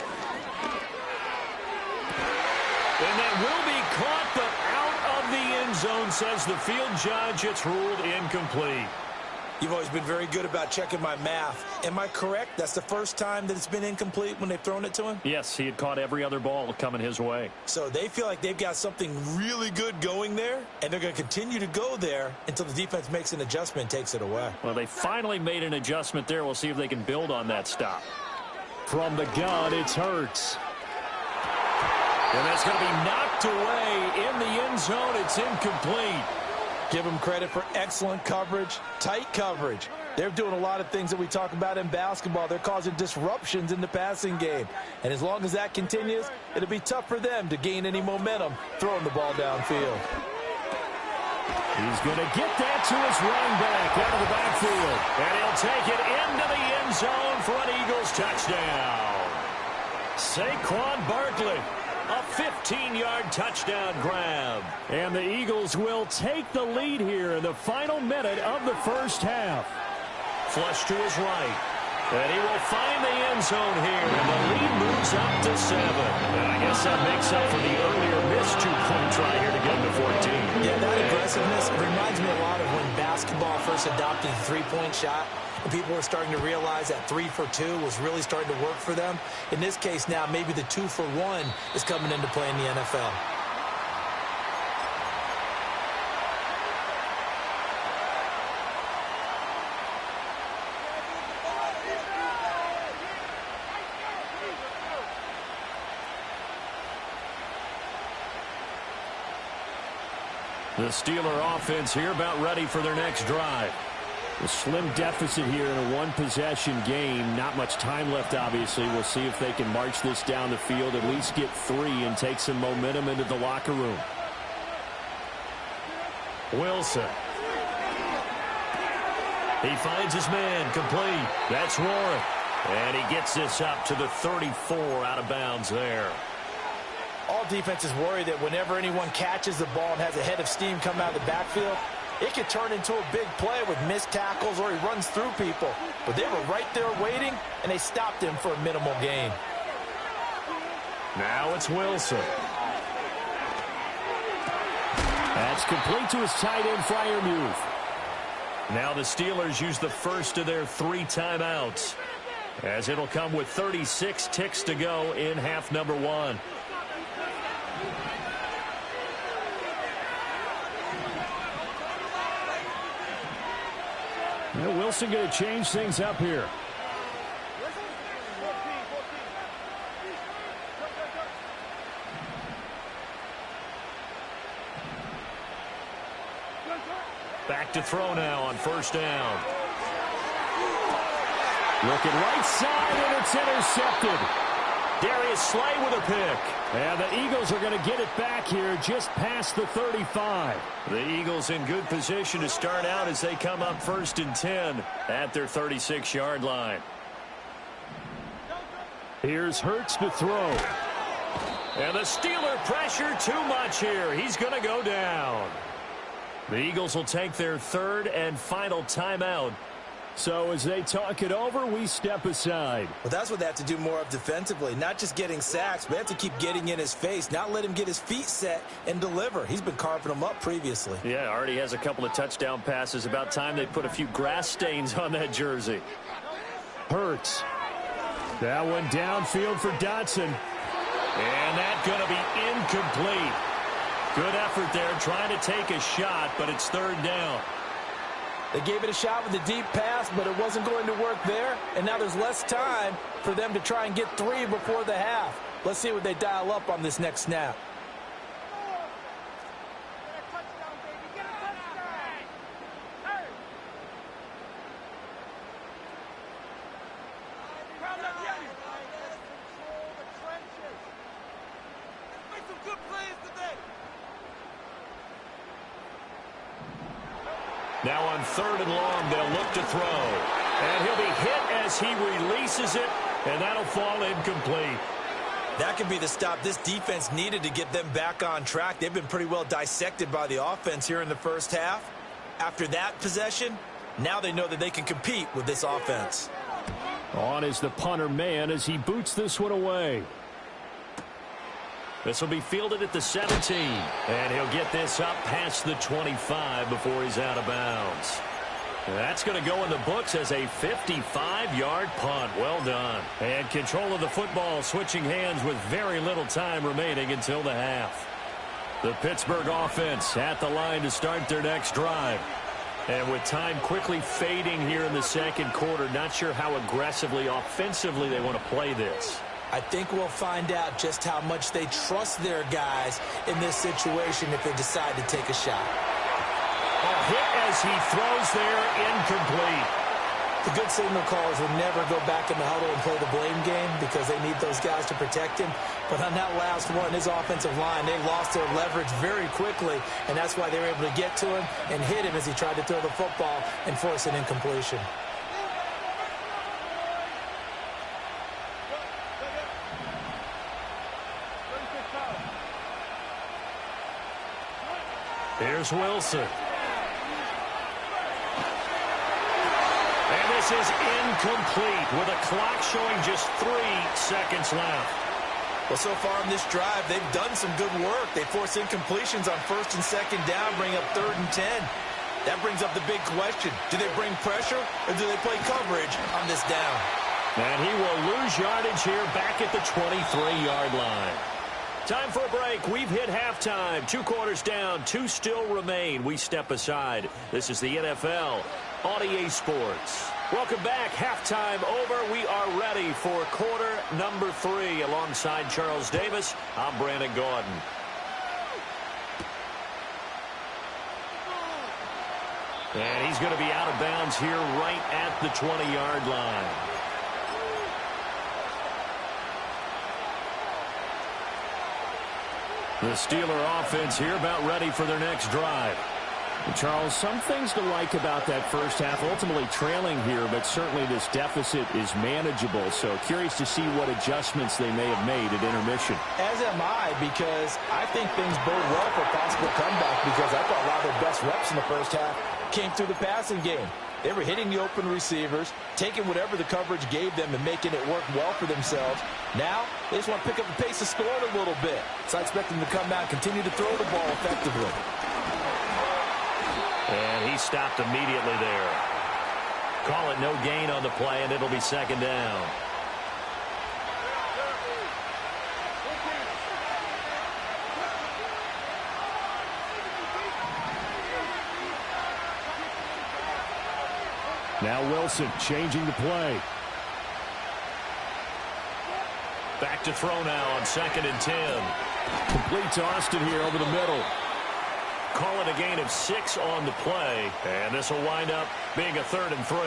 And that will be caught, but out of the end zone, says the field judge. It's ruled incomplete. You've always been very good about checking my math. Am I correct? That's the first time that it's been incomplete when they've thrown it to him? Yes, he had caught every other ball coming his way. So they feel like they've got something really good going there, and they're going to continue to go there until the defense makes an adjustment and takes it away. Well, they finally made an adjustment there. We'll see if they can build on that stop. From the gun, it's Hurts. And that's going to be knocked away in the end zone. It's incomplete. Give them credit for excellent coverage, tight coverage. They're doing a lot of things that we talk about in basketball. They're causing disruptions in the passing game. And as long as that continues, it'll be tough for them to gain any momentum throwing the ball downfield. He's going to get that to his running back out of the backfield. And he'll take it into the end zone for an Eagles touchdown. Saquon Barkley. A 15-yard touchdown grab. And the Eagles will take the lead here in the final minute of the first half. Flush to his right. And he will find the end zone here. And the lead moves up to 7. And I guess that makes up for the earlier missed two-point try here to get him to 14. Yeah, that aggressiveness reminds me a lot of when basketball first adopted the three-point shot. And people were starting to realize that 3 for 2 was really starting to work for them. In this case now, maybe the 2 for 1 is coming into play in the NFL. The Steeler offense here about ready for their next drive. A slim deficit here in a one-possession game. Not much time left, obviously. We'll see if they can march this down the field, at least get 3, and take some momentum into the locker room. Wilson. He finds his man, complete. That's Warren. And he gets this up to the 34, out of bounds there. All defenses worry that whenever anyone catches the ball and has a head of steam come out of the backfield, it could turn into a big play with missed tackles or he runs through people. But they were right there waiting, and they stopped him for a minimal gain. Now it's Wilson. That's complete to his tight end, Freiermuth. Now the Steelers use the first of their 3 timeouts, as it'll come with 36 ticks to go in half number 1. Wilson going to change things up here. Back to throw now on first down. Looking right side, and it's intercepted. Darius Slay with a pick. And the Eagles are going to get it back here just past the 35. The Eagles in good position to start out as they come up 1st and 10 at their 36-yard line. Here's Hurts to throw. And the Steeler pressure too much here. He's going to go down. The Eagles will take their 3rd and final timeout. So as they talk it over, we step aside. Well, that's what they have to do more of defensively. Not just getting sacks, but they have to keep getting in his face, not let him get his feet set and deliver. He's been carving them up previously. Yeah, already has a couple of touchdown passes. About time they put a few grass stains on that jersey. Hurts. That one downfield for Dotson. And that's going to be incomplete. Good effort there trying to take a shot, but it's 3rd down. They gave it a shot with a deep pass, but it wasn't going to work there. And now there's less time for them to try and get 3 before the half. Let's see what they dial up on this next snap. Now on 3rd and long, they'll look to throw. And he'll be hit as he releases it, and that'll fall incomplete. That could be the stop this defense needed to get them back on track. They've been pretty well dissected by the offense here in the first half. After that possession, now they know that they can compete with this offense. On is the punter man as he boots this one away. This will be fielded at the 17. And he'll get this up past the 25 before he's out of bounds. That's going to go in the books as a 55-yard punt. Well done. And control of the football switching hands with very little time remaining until the half. The Pittsburgh offense at the line to start their next drive. And with time quickly fading here in the second quarter, not sure how aggressively, offensively they want to play this. I think we'll find out just how much they trust their guys in this situation if they decide to take a shot. A hit as he throws there, incomplete. The good signal callers will never go back in the huddle and play the blame game because they need those guys to protect him. But on that last one, his offensive line, they lost their leverage very quickly, and that's why they were able to get to him and hit him as he tried to throw the football and force an incompletion. Here's Wilson. And this is incomplete with a clock showing just 3 seconds left. Well, so far on this drive, they've done some good work. They force incompletions on first and second down, bring up 3rd and 10. That brings up the big question. Do they bring pressure or do they play coverage on this down? And he will lose yardage here back at the 23-yard line. Time for a break. We've hit halftime. 2 quarters down. 2 still remain. We step aside. This is the NFL on EA Sports. Welcome back. Halftime over. We are ready for quarter number 3. Alongside Charles Davis, I'm Brandon Gordon. And he's going to be out of bounds here right at the 20-yard line. The Steeler offense here about ready for their next drive. Charles, some things to like about that first half. Ultimately trailing here, but certainly this deficit is manageable. So curious to see what adjustments they may have made at intermission. As am I, because I think things bode well for a possible comeback, because I thought a lot of their best reps in the first half came through the passing game. They were hitting the open receivers, taking whatever the coverage gave them and making it work well for themselves. Now, they just want to pick up the pace of scoring a little bit. So I expect them to come out and continue to throw the ball effectively. And he stopped immediately there. Call it no gain on the play, and it'll be second down. Now Wilson changing the play. Back to throw now on 2nd and 10. Complete to Austin here over the middle. Call it a gain of 6 on the play. And this will wind up being a 3rd and 3.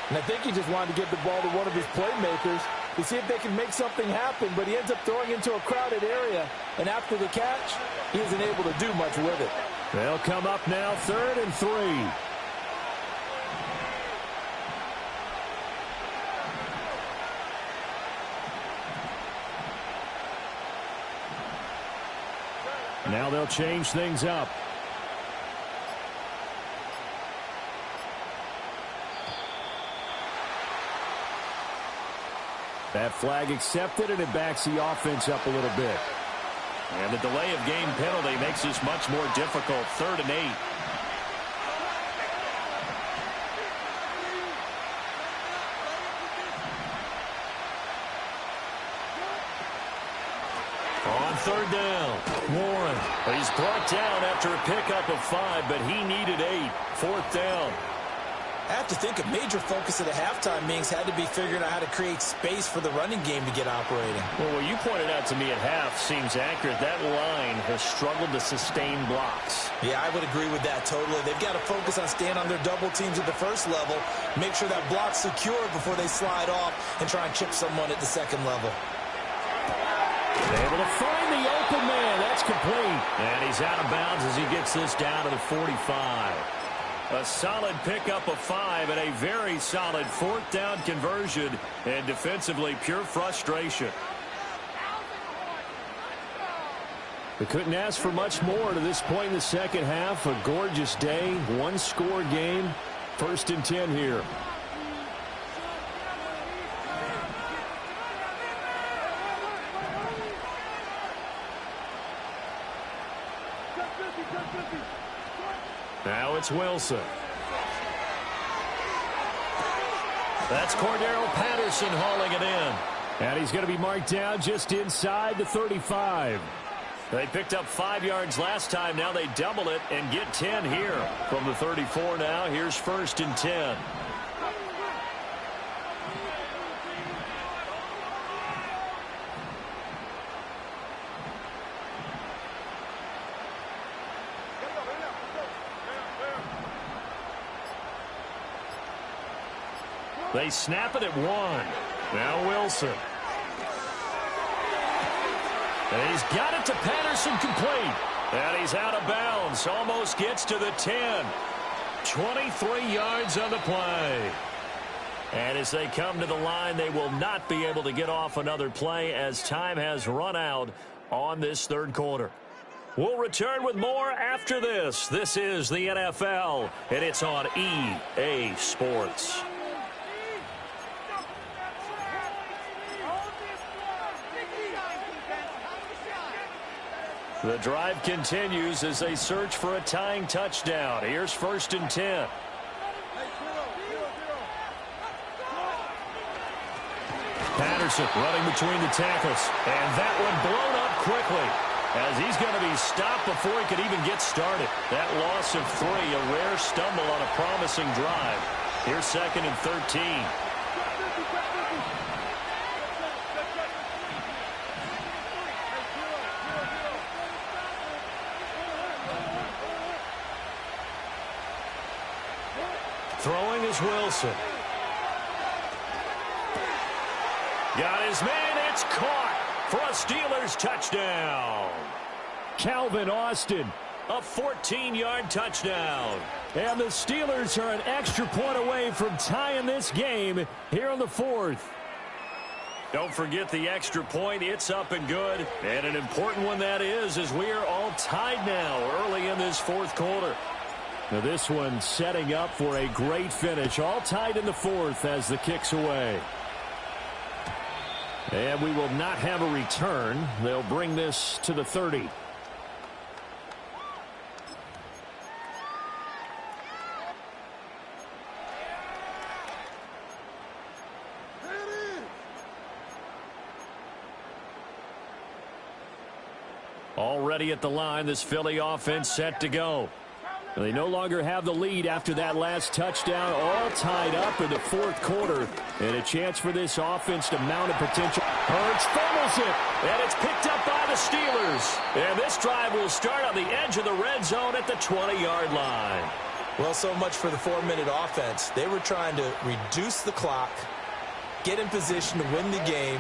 And I think he just wanted to get the ball to one of his playmakers to see if they can make something happen, but he ends up throwing into a crowded area. And after the catch, he isn't able to do much with it. They'll come up now 3rd and 3. Now they'll change things up. That flag accepted, and it backs the offense up a little bit. And the delay of game penalty makes this much more difficult. 3rd and 8. On 3rd down, Warren. He's brought down after a pickup of 5, but he needed 8. 4th down. I have to think a major focus of the halftime meetings had to be figuring out how to create space for the running game to get operating. Well, what you pointed out to me at half seems accurate. That line has struggled to sustain blocks. Yeah, I would agree with that totally. They've got to focus on staying on their double teams at the first level, make sure that block's secure before they slide off and try and chip someone at the second level. Able to find the open man. That's complete. And he's out of bounds as he gets this down to the 45. A solid pickup of 5 and a very solid 4th down conversion. And defensively, pure frustration. We couldn't ask for much more to this point in the second half. A gorgeous day, one-score game. 1st and 10 here. Now it's Wilson. That's Cordero Patterson hauling it in. And he's going to be marked down just inside the 35. They picked up 5 yards last time. Now they double it and get 10 here. From the 34 now, here's 1st and 10. They snap it at 1. Now Wilson. And he's got it to Patterson complete. And he's out of bounds. Almost gets to the 10. 23 yards on the play. And as they come to the line, they will not be able to get off another play as time has run out on this 3rd quarter. We'll return with more after this. This is the NFL, and it's on EA Sports. The drive continues as they search for a tying touchdown. Here's 1st and 10. Patterson running between the tackles. And that one blown up quickly as he's going to be stopped before he could even get started. That loss of 3, a rare stumble on a promising drive. Here's 2nd and 13. Throwing is Wilson. Got his man. It's caught for a Steelers touchdown. Calvin Austin. A 14-yard touchdown. And the Steelers are an extra point away from tying this game here in the 4th. Don't forget the extra point. It's up and good. And an important one that is, as we are all tied now early in this 4th quarter. Now this one setting up for a great finish. All tied in the 4th as the kick's away. And we will not have a return. They'll bring this to the 30. Already at the line, this Philly offense set to go. They no longer have the lead after that last touchdown, all tied up in the 4th quarter. And a chance for this offense to mount a potential. Hurts fumbles it, and it's picked up by the Steelers. And this drive will start on the edge of the red zone at the 20-yard line. Well, so much for the 4-minute offense. They were trying to reduce the clock, get in position to win the game,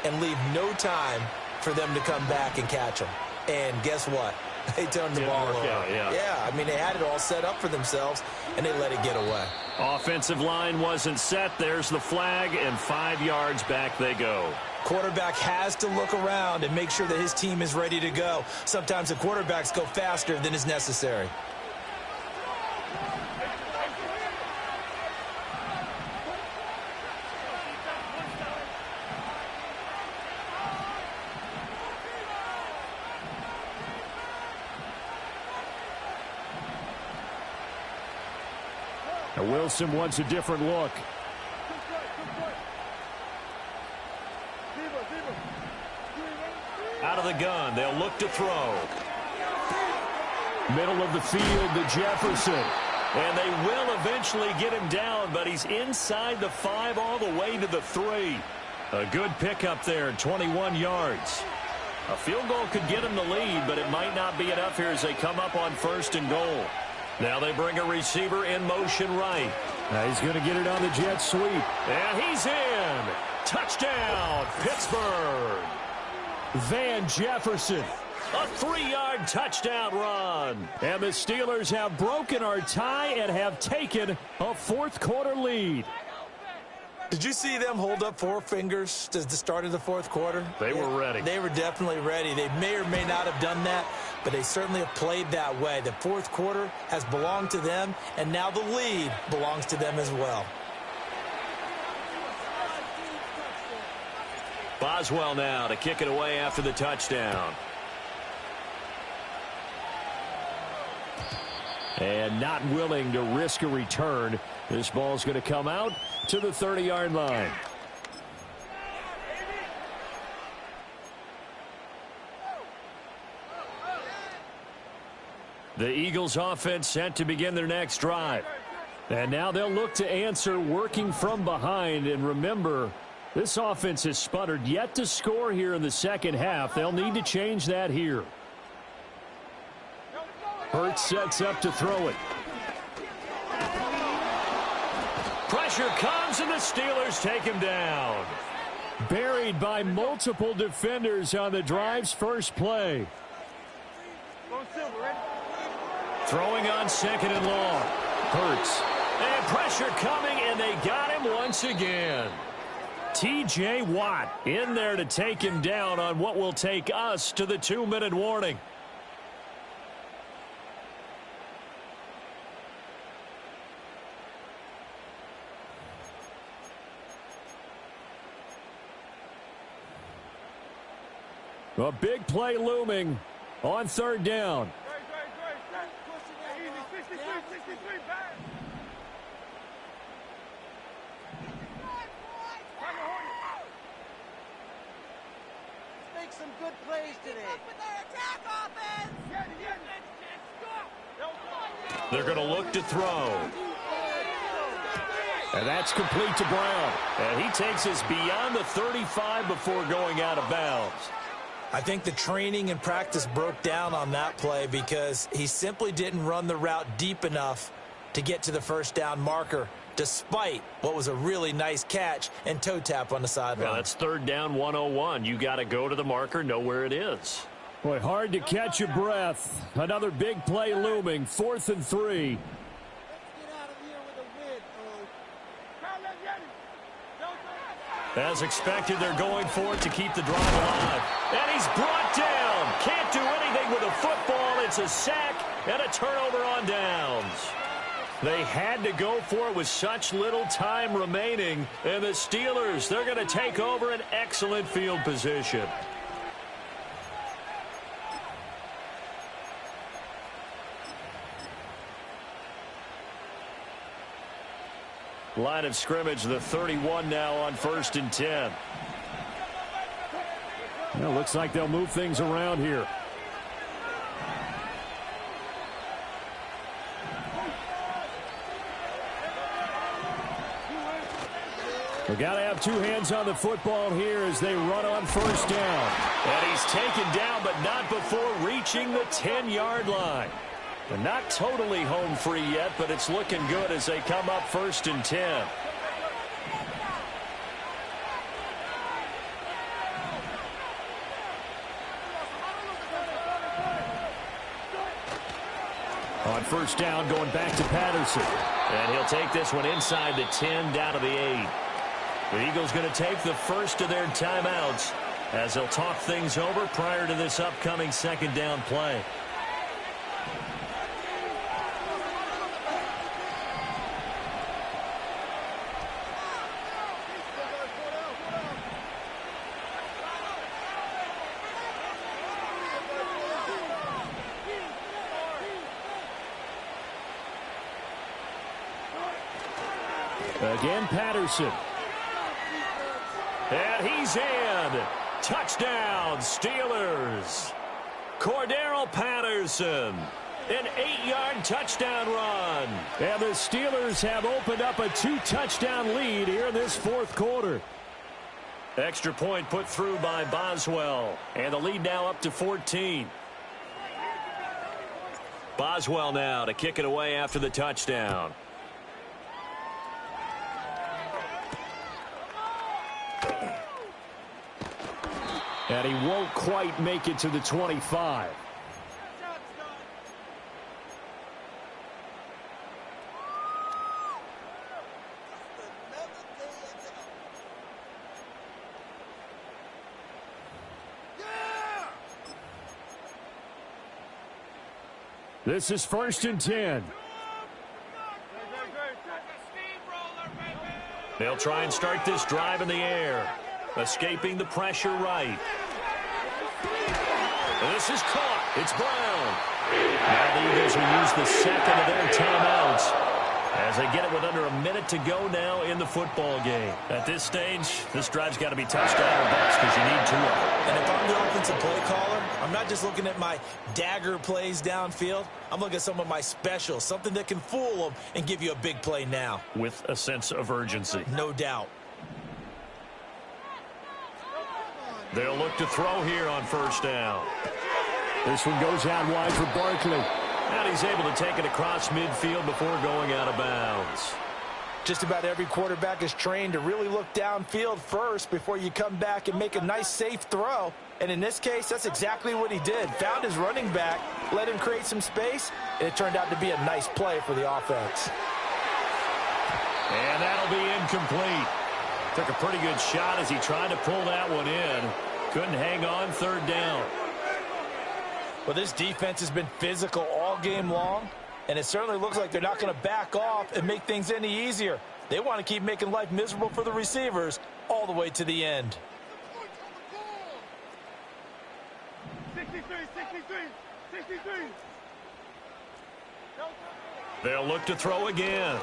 and leave no time for them to come back and catch them. And guess what? They turned the ball over. Yeah, I mean, they had it all set up for themselves, and they let it get away. Offensive line wasn't set. There's the flag, and 5 yards back they go. Quarterback has to look around and make sure that his team is ready to go. Sometimes the quarterbacks go faster than is necessary. Wilson wants a different look. Out of the gun, they'll look to throw. Middle of the field to Jefferson. And they will eventually get him down, but he's inside the 5 all the way to the 3. A good pickup there, 21 yards. A field goal could get him the lead, but it might not be enough here as they come up on 1st and goal. Now they bring a receiver in motion right. Now he's going to get it on the jet sweep. And he's in. Touchdown, Pittsburgh. Van Jefferson. A 3-yard touchdown run. And the Steelers have broken our tie and have taken a 4th quarter lead. Did you see them hold up four fingers at the start of the fourth quarter? They were ready. They were definitely ready. They may or may not have done that, but they certainly have played that way. The fourth quarter has belonged to them, and now the lead belongs to them as well. Boswell now to kick it away after the touchdown. And not willing to risk a return. This ball's going to come out to the 30-yard line. The Eagles offense set to begin their next drive. And now they'll look to answer working from behind. And remember, this offense has sputtered yet to score here in the second half. They'll need to change that here. Hurts sets up to throw it. Pressure comes, and the Steelers take him down. Buried by multiple defenders on the drive's first play. Throwing on second and long. Hurts. And pressure coming, and they got him once again. T.J. Watt in there to take him down on what will take us to the 2-minute warning. A big play looming on third down. Make some good plays today. They're going to look to throw. And that's complete to Brown. And he takes us beyond the 35 before going out of bounds. I think the training and practice broke down on that play because he simply didn't run the route deep enough to get to the first down marker, despite what was a really nice catch and toe tap on the sideline. Well, that's third down 101. You got to go to the marker, know where it is. Boy, hard to catch your breath. Another big play looming, 4th and 3. As expected, they're going for it to keep the drive alive. And he's brought down. Can't do anything with a football. It's a sack and a turnover on downs. They had to go for it with such little time remaining. And the Steelers, they're going to take over an excellent field position. Line of scrimmage, the 31 now on 1st and 10. Well, looks like they'll move things around here. They got to have two hands on the football here as they run on 1st down. And he's taken down, but not before reaching the 10-yard line. And not totally home free yet, but it's looking good as they come up 1st and 10. On 1st down, going back to Patterson. And he'll take this one inside the 10, down to the 8. The Eagles going to take the first of their timeouts as they'll talk things over prior to this upcoming 2nd down play. Again, Patterson. And he's in. Touchdown, Steelers. Cordero Patterson. An 8-yard touchdown run. And the Steelers have opened up a 2-touchdown lead here in this 4th quarter. Extra point put through by Boswell. And the lead now up to 14. Boswell now to kick it away after the touchdown. And he won't quite make it to the 25. This is 1st and 10. They'll try and start this drive in the air. Escaping the pressure right. And this is caught. It's Brown. Now the Eagles will use the second of their timeouts as they get it with under a minute to go now in the football game. At this stage, this drive's got to be touchdown or bust because you need two of them. And if I'm the offensive play caller, I'm not just looking at my dagger plays downfield. I'm looking at some of my specials, something that can fool them and give you a big play now. With a sense of urgency. No doubt. They'll look to throw here on 1st down. This one goes out wide for Barkley. And he's able to take it across midfield before going out of bounds. Just about every quarterback is trained to really look downfield first before you come back and make a nice, safe throw. And in this case, that's exactly what he did. Found his running back, let him create some space, and it turned out to be a nice play for the offense. And that'll be incomplete. Took a pretty good shot as he tried to pull that one in. Couldn't hang on 3rd down. Well, this defense has been physical all game long, and it certainly looks like they're not going to back off and make things any easier. They want to keep making life miserable for the receivers all the way to the end. 63. They'll look to throw again.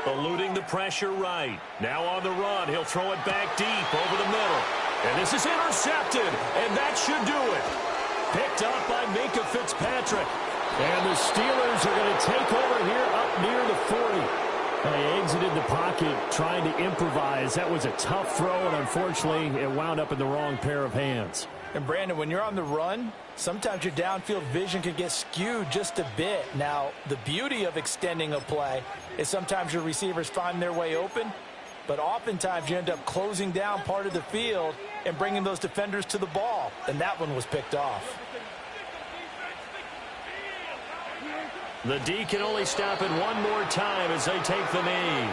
Eluding the pressure right. Now on the run. He'll throw it back deep over the middle. And this is intercepted. And that should do it. Picked up by Minkah Fitzpatrick. And the Steelers are going to take over here up near the 40. They exited the pocket trying to improvise. That was a tough throw, and unfortunately, it wound up in the wrong pair of hands. And, Brandon, when you're on the run, sometimes your downfield vision can get skewed just a bit. Now, the beauty of extending a play is sometimes your receivers find their way open, but oftentimes you end up closing down part of the field and bringing those defenders to the ball, and that one was picked off. The D can only stop it one more time as they take the knee.